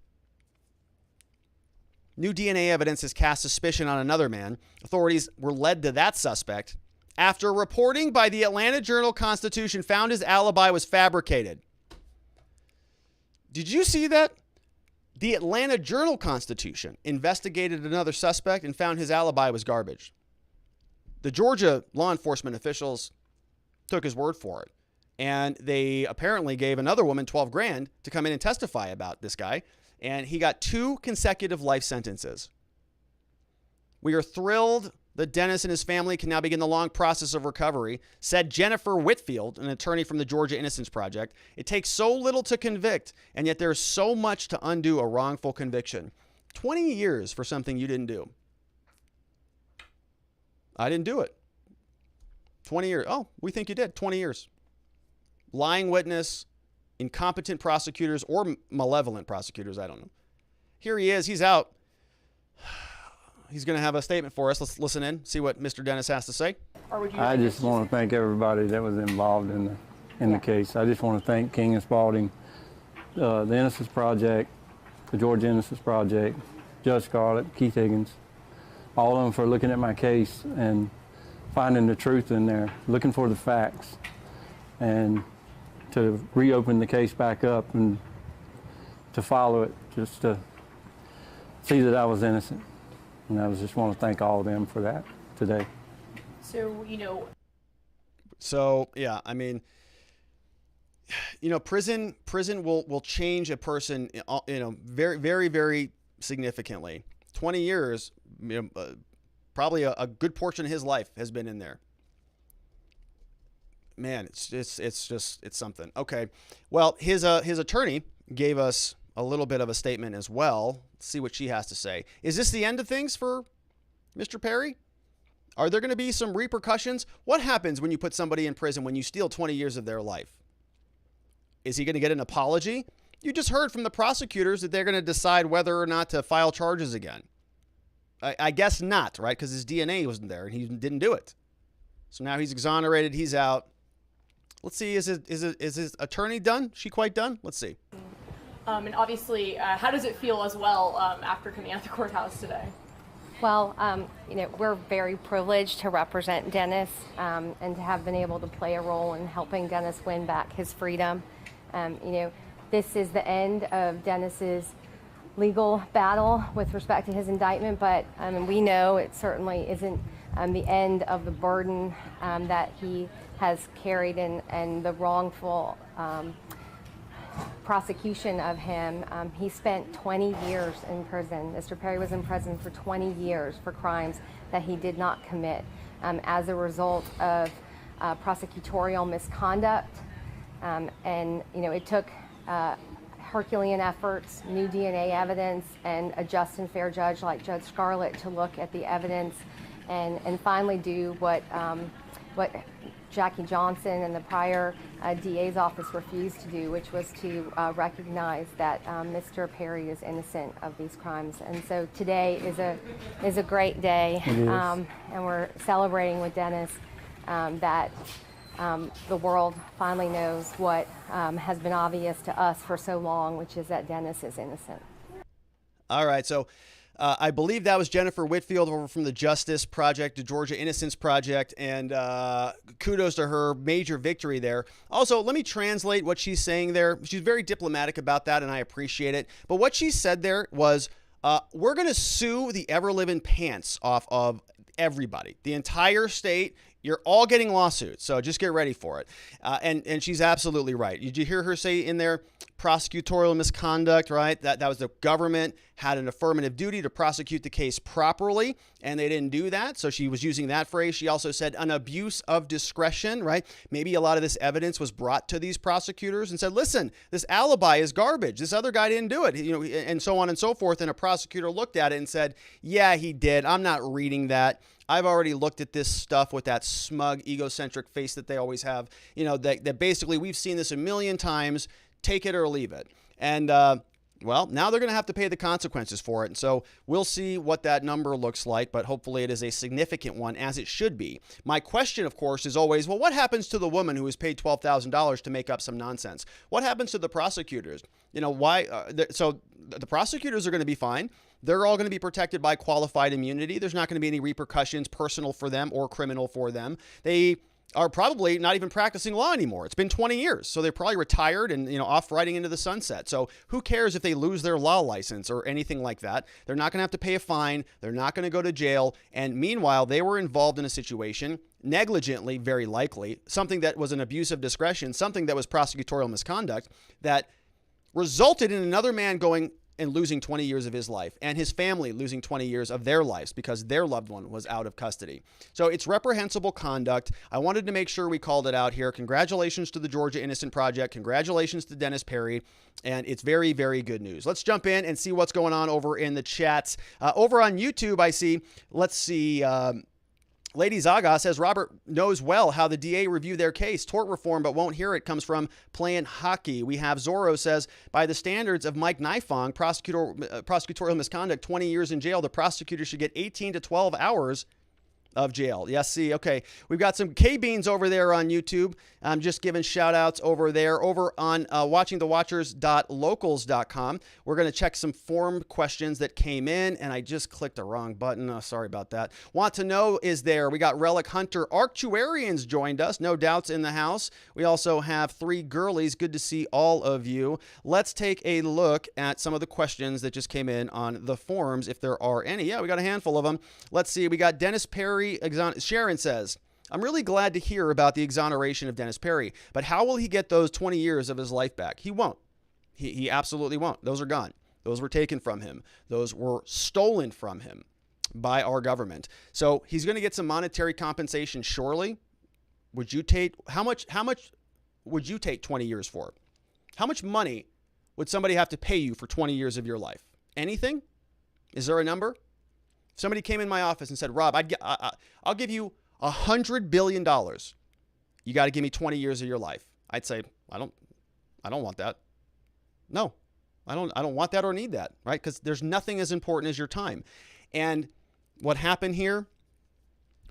New DNA evidence has cast suspicion on another man. Authorities were led to that suspect after reporting by the Atlanta Journal-Constitution found his alibi was fabricated. Did you see that? The Atlanta Journal-Constitution investigated another suspect and found his alibi was garbage. The Georgia law enforcement officials took his word for it. And they apparently gave another woman $12,000 to come in and testify about this guy. And he got 2 consecutive life sentences. We are thrilled that Dennis and his family can now begin the long process of recovery, said Jennifer Whitfield, an attorney from the Georgia Innocence Project. It takes so little to convict, and yet there's so much to undo a wrongful conviction. 20 years for something you didn't do. I didn't do it. 20 years. Oh, we think you did. 20 years. Lying witness, incompetent prosecutors, or malevolent prosecutors. I don't know. Here he is. He's out. He's going to have a statement for us. Let's listen in, see what Mr. Dennis has to say. I just want to thank everybody that was involved in the case. I just want to thank King and Spalding, the Innocence Project, the Georgia Innocence Project, Judge Scarlett, Keith Higgins, all of them for looking at my case and finding the truth in there, looking for the facts, and to reopen the case back up and to follow it, just to see that I was innocent. And I just want to thank all of them for that today. So, So, yeah, I mean, prison will change a person, very, very, very significantly. 20 years, probably a good portion of his life has been in there. Man, it's something. Okay. Well, his attorney gave us a little bit of a statement as well. Let's see what she has to say. Is this the end of things for Mr. Perry? Are there going to be some repercussions? What happens when you put somebody in prison when you steal 20 years of their life? Is he going to get an apology? You just heard from the prosecutors that they're going to decide whether or not to file charges again. I guess not, right? Because his DNA wasn't there and he didn't do it. So now he's exonerated. He's out. Let's see. Is his attorney done? She quite done? Let's see. and obviously, how does it feel as well after coming out of the courthouse today? Well, we're very privileged to represent Dennis and to have been able to play a role in helping Dennis win back his freedom. This is the end of Dennis's legal battle with respect to his indictment, but we know it certainly isn't the end of the burden that he has carried and the wrongful prosecution of him. He spent 20 years in prison. Mr. Perry was in prison for 20 years for crimes that he did not commit as a result of prosecutorial misconduct. It took Herculean efforts, new DNA evidence, and a just and fair judge like Judge Scarlett to look at the evidence and finally do what Jackie Johnson and the prior DA's office refused to do, which was to recognize that Mr. Perry is innocent of these crimes. And so today is a great day, and we're celebrating with Dennis that the world finally knows what has been obvious to us for so long, which is that Dennis is innocent. All right, so I believe that was Jennifer Whitfield over from the Justice Project, the Georgia Innocence Project, and kudos to her, major victory there. Also, let me translate what she's saying there. She's very diplomatic about that, and I appreciate it. But what she said there was, we're going to sue the ever-living pants off of everybody, the entire state. You're all getting lawsuits, so just get ready for it. And she's absolutely right. Did you hear her say in there, prosecutorial misconduct, right? That was the government had an affirmative duty to prosecute the case properly, and they didn't do that. So she was using that phrase. She also said an abuse of discretion, right? Maybe a lot of this evidence was brought to these prosecutors and said, listen, this alibi is garbage. This other guy didn't do it, and so on and so forth. And a prosecutor looked at it and said, yeah, he did. I'm not reading that. I've already looked at this stuff with that smug, egocentric face that they always have. That basically we've seen this a million times. Take it or leave it. And, well, now they're going to have to pay the consequences for it. And so we'll see what that number looks like, but hopefully it is a significant one, as it should be. My question, of course, is always, well, what happens to the woman who was paid $12,000 to make up some nonsense? What happens to the prosecutors? Why? So the prosecutors are going to be fine. They're all going to be protected by qualified immunity. There's not going to be any repercussions, personal for them or criminal for them. They are probably not even practicing law anymore. It's been 20 years. So they're probably retired and, off riding into the sunset. So who cares if they lose their law license or anything like that? They're not going to have to pay a fine. They're not going to go to jail. And meanwhile, they were involved in a situation negligently, very likely, something that was an abuse of discretion, something that was prosecutorial misconduct that resulted in another man going and losing 20 years of his life, and his family losing 20 years of their lives because their loved one was out of custody. So it's reprehensible conduct. I wanted to make sure we called it out here. Congratulations to the Georgia Innocent Project. Congratulations to Dennis Perry. And it's very, very good news. Let's jump in and see what's going on over in the chats. Over on YouTube, I see, let's see, Lady Zaga says Robert knows well how the DA reviewed their case. Tort reform, but won't hear it, comes from playing hockey. We have Zorro says, by the standards of Mike Nifong, prosecutorial misconduct, 20 years in jail, the prosecutor should get 18 to 12 hours of jail. Yes, see, okay. We've got some K-Beans over there on YouTube. I'm just giving shout outs over there. Over on watchingthewatchers.locals.com, we're going to check some form questions that came in, and I just clicked the wrong button. Oh, sorry about that. Want to know is there. We got Relic Hunter Arctuarians joined us. No doubts in the house. We also have 3 girlies. Good to see all of you. Let's take a look at some of the questions that just came in on the forums, if there are any. Yeah, we got a handful of them. Let's see. We got Dennis Perry. Sharon says, I'm really glad to hear about the exoneration of Dennis Perry, but how will he get those 20 years of his life back? He won't. He absolutely won't. Those are gone. Those were taken from him. Those were stolen from him by our government. So he's going to get some monetary compensation surely. Would you take how much would you take 20 years for? How much money would somebody have to pay you for 20 years of your life? Anything? Is there a number? If somebody came in my office and said, Rob, I'll give you $100 billion. You got to give me 20 years of your life. I'd say, I don't want that. No, I don't want that or need that, right? Because there's nothing as important as your time. And what happened here,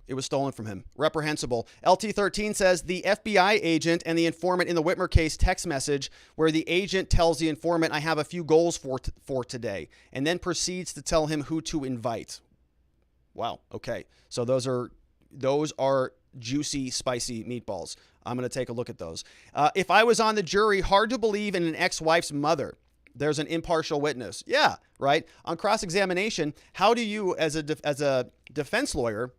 it was stolen from him. Reprehensible. LT13 says the FBI agent and the informant in the Whitmer case text message where the agent tells the informant, I have a few goals for today, and then proceeds to tell him who to invite. Wow. Okay. So those are juicy, spicy meatballs. I'm going to take a look at those. If I was on the jury, hard to believe in an ex-wife's mother. There's an impartial witness. Yeah, right. On cross-examination, how do you, as a defense lawyer,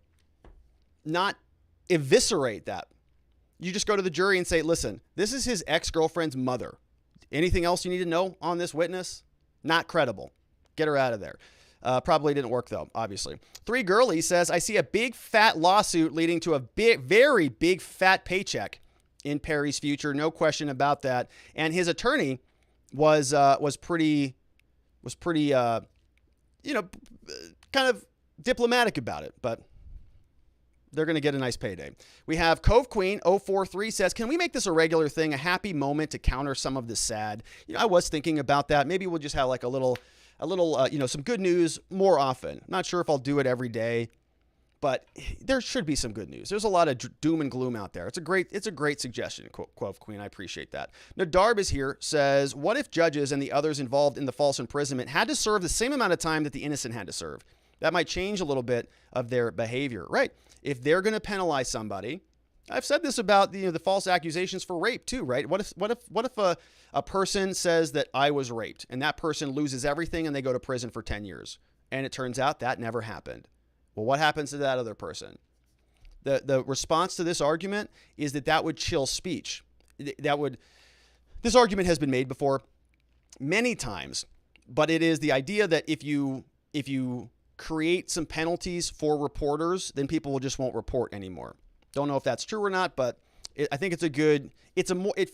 not eviscerate that? You just go to the jury and say, listen, this is his ex-girlfriend's mother. Anything else you need to know on this witness? Not credible. Get her out of there. Probably didn't work, though, obviously. 3 Girly says, I see a big fat lawsuit leading to a very big fat paycheck in Perry's future. No question about that. And his attorney was pretty kind of diplomatic about it, but they're going to get a nice payday. We have Cove Queen 043 says, can we make this a regular thing, a happy moment to counter some of the sad? I was thinking about that. Maybe we'll just have like a little, some good news more often. I'm not sure if I'll do it every day, but there should be some good news. There's a lot of doom and gloom out there. It's a great suggestion, Quove Queen. I appreciate that. Nadarb is here, says, what if judges and the others involved in the false imprisonment had to serve the same amount of time that the innocent had to serve? That might change a little bit of their behavior, right? If they're going to penalize somebody, I've said this about the false accusations for rape too, right? What if a person says that I was raped and that person loses everything and they go to prison for 10 years and it turns out that never happened? Well, what happens to that other person? The response to this argument is that would chill speech. This argument has been made before many times, but it is the idea that if you create some penalties for reporters, then people just won't report anymore. Don't know if that's true or not, but I think it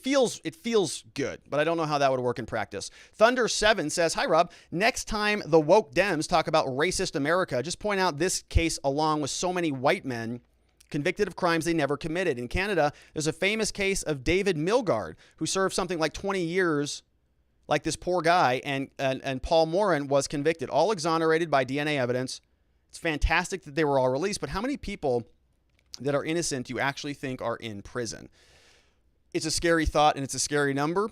feels good, but I don't know how that would work in practice. Thunder7 says, hi, Rob. Next time the woke Dems talk about racist America, just point out this case along with so many white men convicted of crimes they never committed. In Canada, there's a famous case of David Milgaard, who served something like 20 years like this poor guy, and Paul Morin was convicted, all exonerated by DNA evidence. It's fantastic that they were all released, but how many people that are innocent do you actually think are in prison? It's a scary thought and it's a scary number,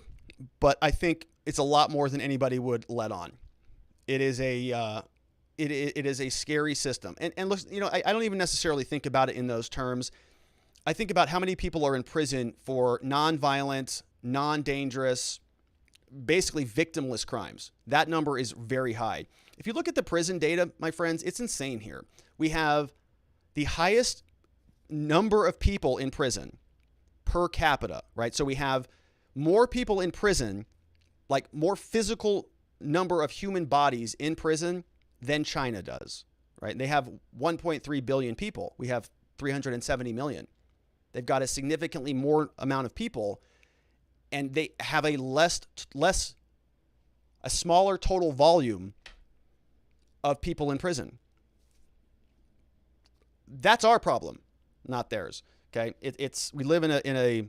but I think it's a lot more than anybody would let on. It is a scary system. And look, I don't even necessarily think about it in those terms. I think about how many people are in prison for non-violent, non-dangerous, basically victimless crimes. That number is very high. If you look at the prison data, my friends, it's insane here. We have the highest number of people in prison per capita, right? So we have more people in prison, like more physical number of human bodies in prison than China does, right? They have 1.3 billion people. We have 370 million. They've got a significantly more amount of people, and they have a smaller total volume of people in prison. That's our problem, not theirs. Okay, we live in a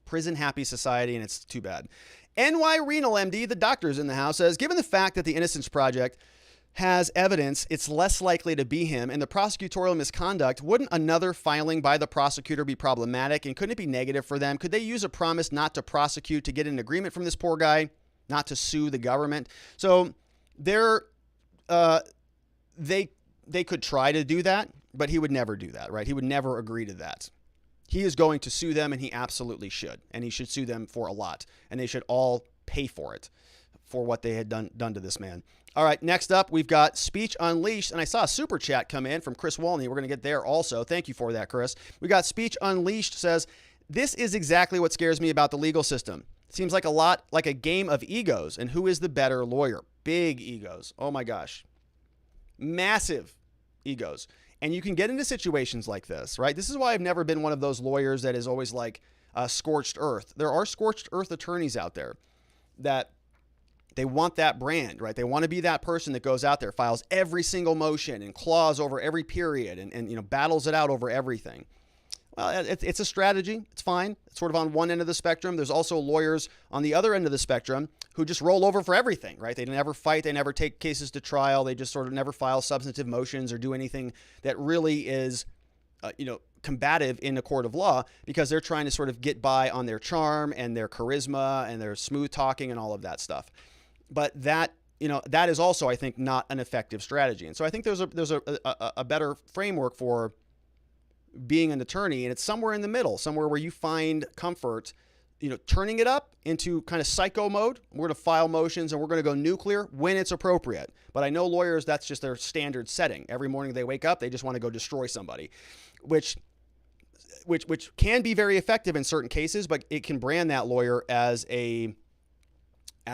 prison happy society, and it's too bad. NY Renal MD, the doctor's in the house, says, given the fact that the Innocence Project has evidence, it's less likely to be him. And the prosecutorial misconduct, wouldn't another filing by the prosecutor be problematic? And couldn't it be negative for them? Could they use a promise not to prosecute to get an agreement from this poor guy, not to sue the government? So they could try to do that, but he would never do that, right? He would never agree to that. He is going to sue them, and he absolutely should. And he should sue them for a lot. And they should all pay for it, for what they had done to this man. All right, next up, we've got Speech Unleashed. And I saw a super chat come in from Chris Walney. We're going to get there also. Thank you for that, Chris. We got Speech Unleashed says, this is exactly what scares me about the legal system. It seems like a lot like a game of egos. And who is the better lawyer? Big egos. Oh my gosh. Massive egos. And you can get into situations like this, right? This is why I've never been one of those lawyers that is always like scorched earth. There are scorched earth attorneys out there that they want that brand, right? They want to be that person that goes out there, files every single motion and claws over every period and battles it out over everything. Well, it's a strategy. It's fine. It's sort of on one end of the spectrum. There's also lawyers on the other end of the spectrum who just roll over for everything, right? They never fight. They never take cases to trial. They just sort of never file substantive motions or do anything that really is, combative in a court of law, because they're trying to sort of get by on their charm and their charisma and their smooth talking and all of that stuff. But that is also, I think, not an effective strategy. And so I think there's a better framework for being an attorney, and it's somewhere in the middle, somewhere where you find comfort, turning it up into kind of psycho mode. We're going to file motions and we're going to go nuclear when it's appropriate. But I know lawyers, that's just their standard setting. Every morning they wake up, they just want to go destroy somebody, which can be very effective in certain cases, but it can brand that lawyer as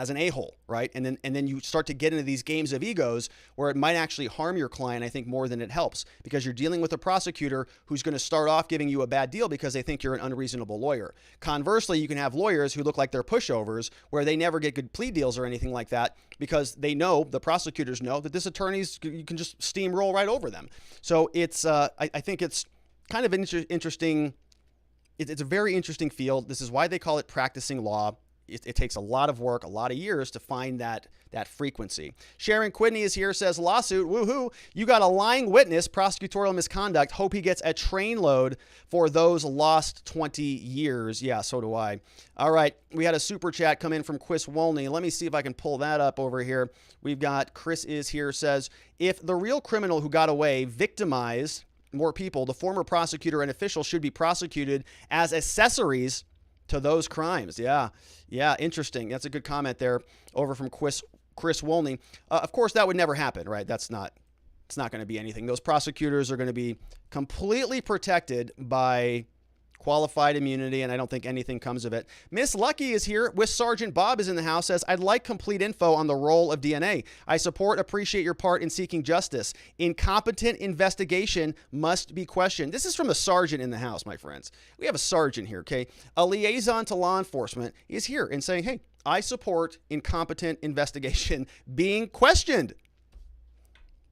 an a-hole, right? And then you start to get into these games of egos where it might actually harm your client, I think, more than it helps, because you're dealing with a prosecutor who's going to start off giving you a bad deal because they think you're an unreasonable lawyer. Conversely, you can have lawyers who look like they're pushovers, where they never get good plea deals or anything like that because they know, the prosecutors know, that this attorney's, you can just steamroll right over them. So it's, I think it's kind of an interesting, it's a very interesting field. This is why they call it practicing law. It takes a lot of work, a lot of years to find that frequency. Sharon Quidney is here, says, lawsuit, woohoo, you got a lying witness, prosecutorial misconduct. Hope he gets a train load for those lost 20 years. Yeah, so do I. All right, we had a super chat come in from Chris Wolney. Let me see if I can pull that up over here. We've got Chris is here, says, if the real criminal who got away victimized more people, the former prosecutor and official should be prosecuted as accessories to those crimes. Yeah, interesting. That's a good comment there over from Chris Wolney. Of course, that would never happen, right? It's not going to be anything. Those prosecutors are going to be completely protected by qualified immunity, and I don't think anything comes of it. Miss Lucky is here with Sergeant Bob is in the house, says, I'd like complete info on the role of DNA. I appreciate your part in seeking justice. Incompetent investigation must be questioned. This is from a sergeant in the house, my friends. We have a sergeant here, okay? A liaison to law enforcement is here and saying, hey, I support incompetent investigation being questioned,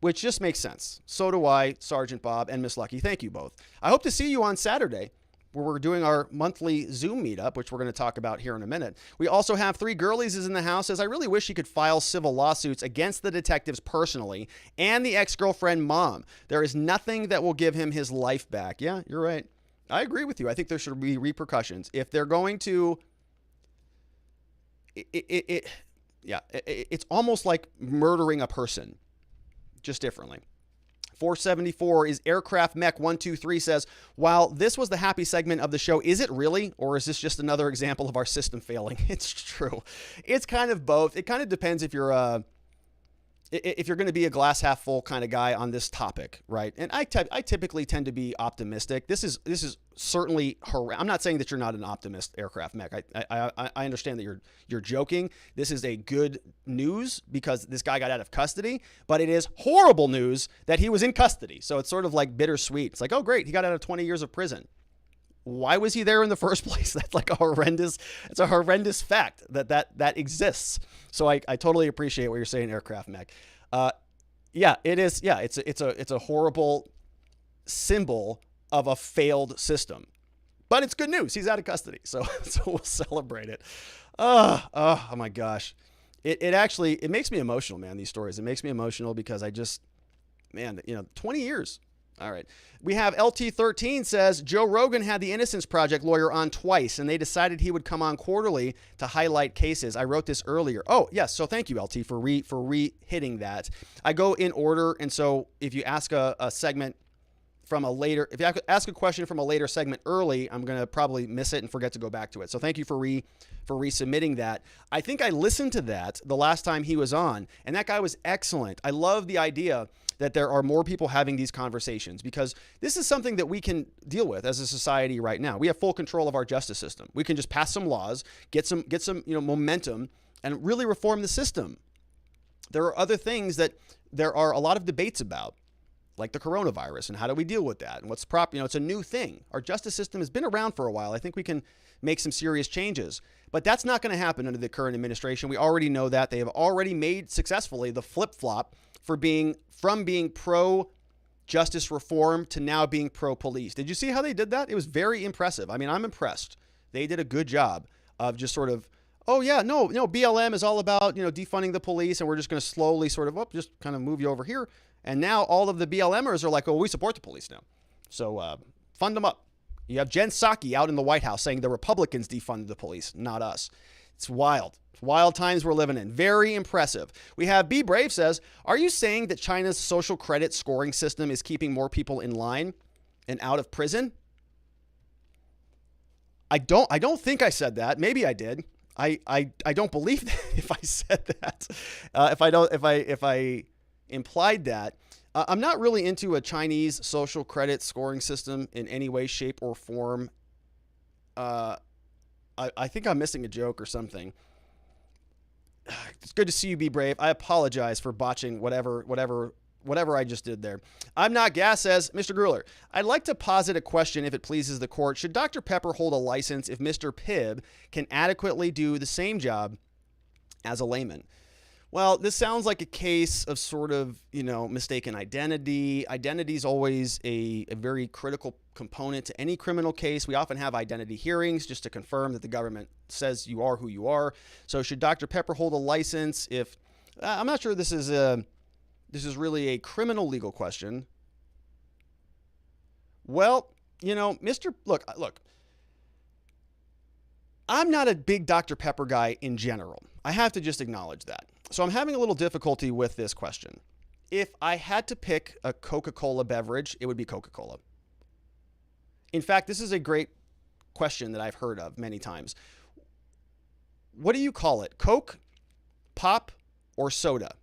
which just makes sense. So do I, Sergeant Bob and Miss Lucky. Thank you both. I hope to see you on Saturday, where we're doing our monthly Zoom meetup, which we're going to talk about here in a minute. We also have Three Girlies is in the house, says, I really wish he could file civil lawsuits against the detectives personally and the ex-girlfriend mom. There is nothing that will give him his life back. Yeah, you're right. I agree with you. I think there should be repercussions. If they're going to, it's almost like murdering a person, just differently. 474 is Aircraft Mech 123 says, while this was the happy segment of the show, is it really? Or is this just another example of our system failing? It's true. It's kind of both. It kind of depends if you're going to be a glass half full kind of guy on this topic, right? And I typically tend to be optimistic. This is certainly, I'm not saying that you're not an optimist, Aircraft Mech. I understand that you're joking. This is a good news because this guy got out of custody, but it is horrible news that he was in custody. So it's sort of like bittersweet. It's like, oh great, he got out of 20 years of prison. Why was he there in the first place? That's like it's a horrendous fact that exists. So I totally appreciate what you're saying, Aircraft Mech. Yeah, it is. Yeah, it's a horrible symbol of a failed system, but it's good news. He's out of custody. So we'll celebrate it. Oh my gosh. It actually, it makes me emotional, man, these stories. It makes me emotional because I just, man, 20 years. All right. We have LT13 says, Joe Rogan had the Innocence Project lawyer on twice, and they decided he would come on quarterly to highlight cases. I wrote this earlier. Oh, yes. So thank you, LT, for re-hitting that. I go in order, and so if you ask a segment from a later, if you ask a question from a later segment early, I'm going to probably miss it and forget to go back to it. So thank you for resubmitting that. I think I listened to that the last time he was on, and that guy was excellent. I love the idea that there are more people having these conversations, because this is something that we can deal with as a society right now. We have full control of our justice system. We can just pass some laws, get some momentum, and really reform the system. There are other things that there are a lot of debates about, like the coronavirus and how do we deal with that and what's proper. It's a new thing. Our justice system has been around for a while. I think we can make some serious changes, but that's not going to happen under the current administration. We already know that. They have already made successfully the flip-flop from being pro-justice reform to now being pro-police. Did you see how they did that? It was very impressive. I mean, I'm impressed. They did a good job of just sort of, oh yeah, no, BLM is all about, defunding the police, and we're just going to slowly sort of, just kind of move you over here. And now all of the BLMers are like, oh, we support the police now. So fund them up. You have Jen Psaki out in the White House saying the Republicans defunded the police, not us. It's wild. It's wild times we're living in. Very impressive. We have Be Brave says, are you saying that China's social credit scoring system is keeping more people in line and out of prison? I don't think I said that. Maybe I did. I don't believe that if I said that. If I implied that. I'm not really into a Chinese social credit scoring system in any way, shape, or form. I think I'm missing a joke or something. It's good to see you, Be Brave. I apologize for botching whatever I just did there. I'm Not Gas says, Mr. Gruler, I'd like to posit a question if it pleases the court. Should Dr. Pepper hold a license if Mr. Pibb can adequately do the same job as a layman? Well, this sounds like a case of sort of, mistaken identity. Identity is always a very critical component to any criminal case. We often have identity hearings just to confirm that the government says you are who you are. So should Dr. Pepper hold a license if, I'm not sure this is really a criminal legal question. Well, look, I'm not a big Dr. Pepper guy in general. I have to just acknowledge that. So I'm having a little difficulty with this question. If I had to pick a Coca-Cola beverage, it would be Coca-Cola. In fact, this is a great question that I've heard of many times. What do you call it? Coke, pop, or soda?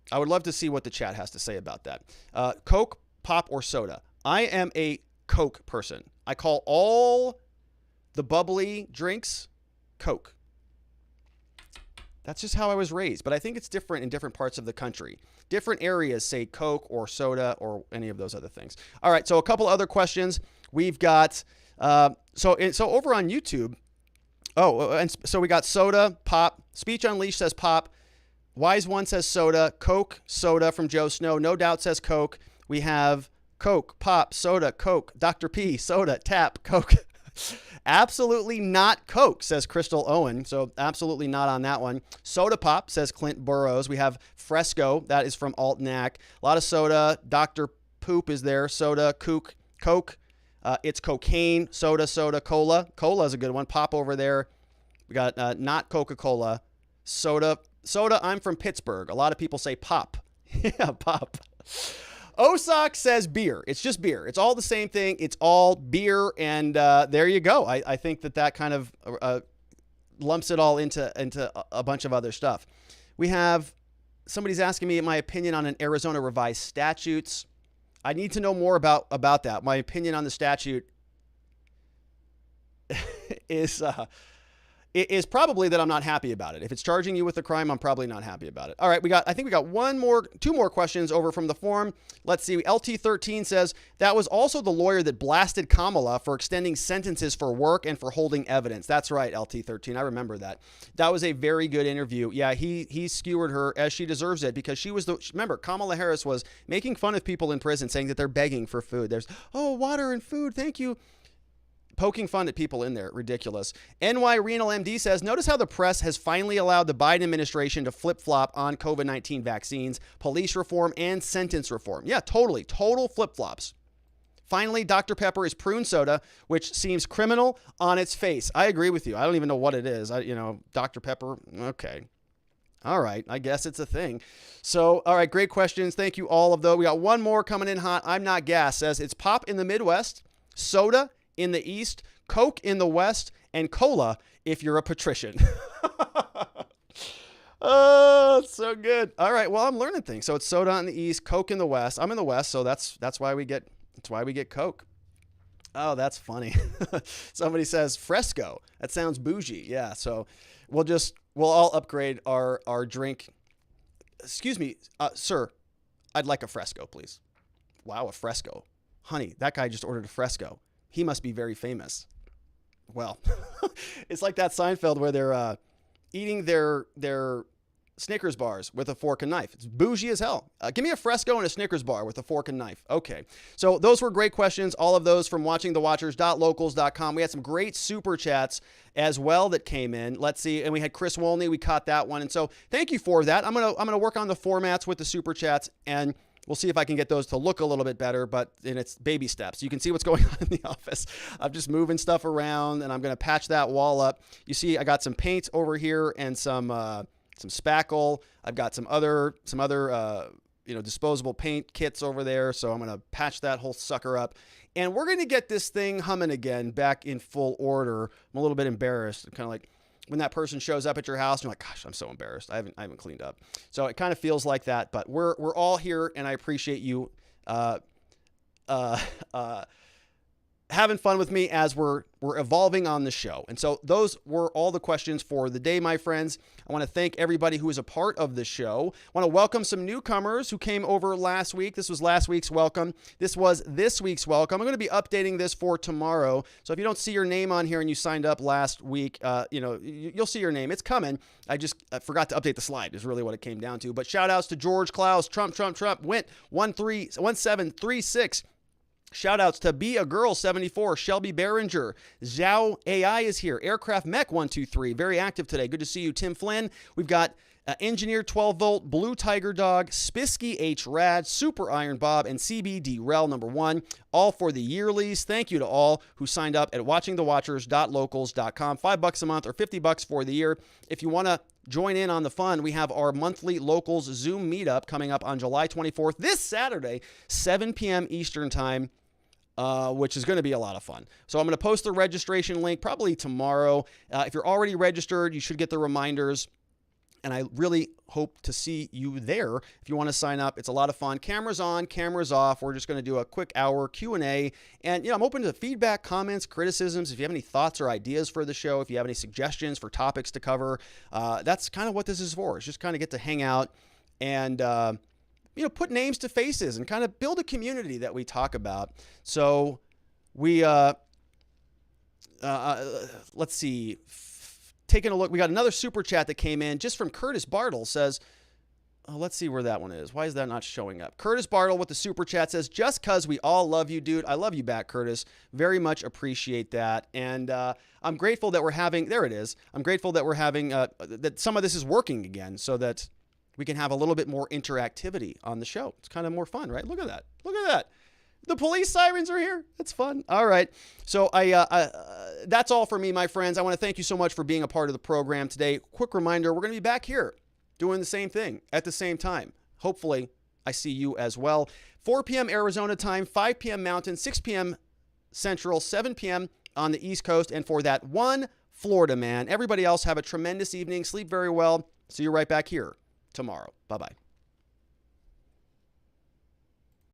I would love to see what the chat has to say about that. Coke, pop, or soda? I am a Coke person. I call all the bubbly drinks Coke. That's just how I was raised, but I think it's different in different parts of the country. Different areas say Coke or soda or any of those other things. All right, so a couple other questions. We've got, so over on YouTube, and so we got soda, pop. Speech Unleashed says pop. Wise One says soda. Coke, soda from Joe Snow. No Doubt says Coke. We have Coke, pop, soda, Coke. Dr. P, soda, tap, Coke. Absolutely not Coke, says Crystal Owen. So absolutely not on that one. Soda pop, says Clint Burrows. We have Fresco. That is from Altnac. A lot of soda. Dr. Poop is there. Soda, Coke. It's cocaine. Soda, cola. Cola is a good one. Pop over there. We got not Coca-Cola. Soda. I'm from Pittsburgh. A lot of people say pop. Yeah, pop. Osak says beer. It's just beer. It's all the same thing. It's all beer. And there you go. I think that kind of lumps it all into a bunch of other stuff. We have somebody's asking me my opinion on an Arizona revised statutes. I need to know more about that. My opinion on the statute is probably that I'm not happy about it. If it's charging you with a crime, I'm probably not happy about it. All right, I think we got two more questions over from the forum. Let's see. LT13 says that was also the lawyer that blasted Kamala for extending sentences for work and for holding evidence. That's right, LT13. I remember that. That was a very good interview. Yeah, he skewered her as she deserves it because she was remember, Kamala Harris was making fun of people in prison saying that they're begging for food. There's, water and food, thank you. poking fun at people in there. Ridiculous. NY Renal MD says, notice how the press has finally allowed the Biden administration to flip-flop on COVID-19 vaccines, police reform, and sentence reform. Yeah, totally. Total flip-flops. Finally, Dr. Pepper is prune soda, which seems criminal on its face. I agree with you. I don't even know what it is. Dr. Pepper, okay. All right, I guess it's a thing. So, all right, great questions. Thank you all of those. We got one more coming in hot. I'm Not Gas says, it's pop in the Midwest, soda in the East, Coke in the West, and cola if you're a patrician. Oh, so good. All right, well, I'm learning things. So it's soda in the East, Coke in the West. I'm in the West, so that's why we get Coke. Oh, that's funny. Somebody says Fresco. That sounds bougie. Yeah, so we'll all upgrade our drink. Excuse me, sir, I'd like a Fresco, please. Wow, a Fresco. Honey, that guy just ordered a Fresco. He must be very famous. Well, it's like that Seinfeld where they're eating their Snickers bars with a fork and knife. It's bougie as hell. Give me a Fresco and a Snickers bar with a fork and knife. Okay. So those were great questions. All of those from watchingthewatchers.locals.com. We had some great super chats as well that came in. Let's see. And we had Chris Wolney. We caught that one. And so thank you for that. I'm going to work on the formats with the super chats, and we'll see if I can get those to look a little bit better, but it's baby steps. You can see what's going on in the office. I'm just moving stuff around, and I'm going to patch that wall up. You see, I got some paint over here and some spackle. I've got some other disposable paint kits over there. So I'm going to patch that whole sucker up, and we're going to get this thing humming again, back in full order. I'm a little bit embarrassed. Kind of like when that person shows up at your house, and you're like, gosh, I'm so embarrassed. I haven't cleaned up. So it kind of feels like that, but we're all here, and I appreciate you, having fun with me as we're evolving on the show. And so those were all the questions for the day, my friends. I want to thank everybody who is a part of the show. I want to welcome some newcomers who came over last week. This was last week's welcome. This was this week's welcome. I'm going to be updating this for tomorrow. So if you don't see your name on here and you signed up last week, you'll see your name. It's coming. I forgot to update the slide is really what it came down to. But shout outs to George Klaus, Trump, Went 1736. Shout outs to Be a Girl 74, Shelby Behringer, Zhao AI is here, Aircraft Mech 123, very active today. Good to see you, Tim Flynn. We've got Engineer 12 Volt, Blue Tiger Dog, Spisky H Rad, Super Iron Bob, and CBD Rel #1, all for the yearlies. Thank you to all who signed up at watchingthewatchers.locals.com. $5 a month or $50 for the year. If you want to join in on the fun, we have our monthly Locals Zoom meetup coming up on July 24th, this Saturday, 7 p.m. Eastern Time. Which is going to be a lot of fun. So I'm going to post the registration link probably tomorrow. If you're already registered, you should get the reminders. And I really hope to see you there. If you want to sign up, it's a lot of fun. Cameras on, cameras off. We're just going to do a quick hour Q&A. And, I'm open to feedback, comments, criticisms. If you have any thoughts or ideas for the show, if you have any suggestions for topics to cover, that's kind of what this is for. It's just kind of get to hang out and, put names to faces and kind of build a community that we talk about. So we, let's see, taking a look. We got another super chat that came in just from Curtis Bartle says, let's see where that one is. Why is that not showing up? Curtis Bartle with the super chat says, just cause we all love you, dude. I love you back, Curtis. Very much appreciate that. And I'm grateful that we're having, there it is. I'm grateful that we're having, that some of this is working again so that we can have a little bit more interactivity on the show. It's kind of more fun, right? Look at that. Look at that. The police sirens are here. That's fun. All right. So that's all for me, my friends. I want to thank you so much for being a part of the program today. Quick reminder, we're going to be back here doing the same thing at the same time. Hopefully, I see you as well. 4 p.m. Arizona time, 5 p.m. Mountain, 6 p.m. Central, 7 p.m. on the East Coast. And for that one Florida man, everybody else have a tremendous evening. Sleep very well. See you right back here tomorrow. Bye-bye.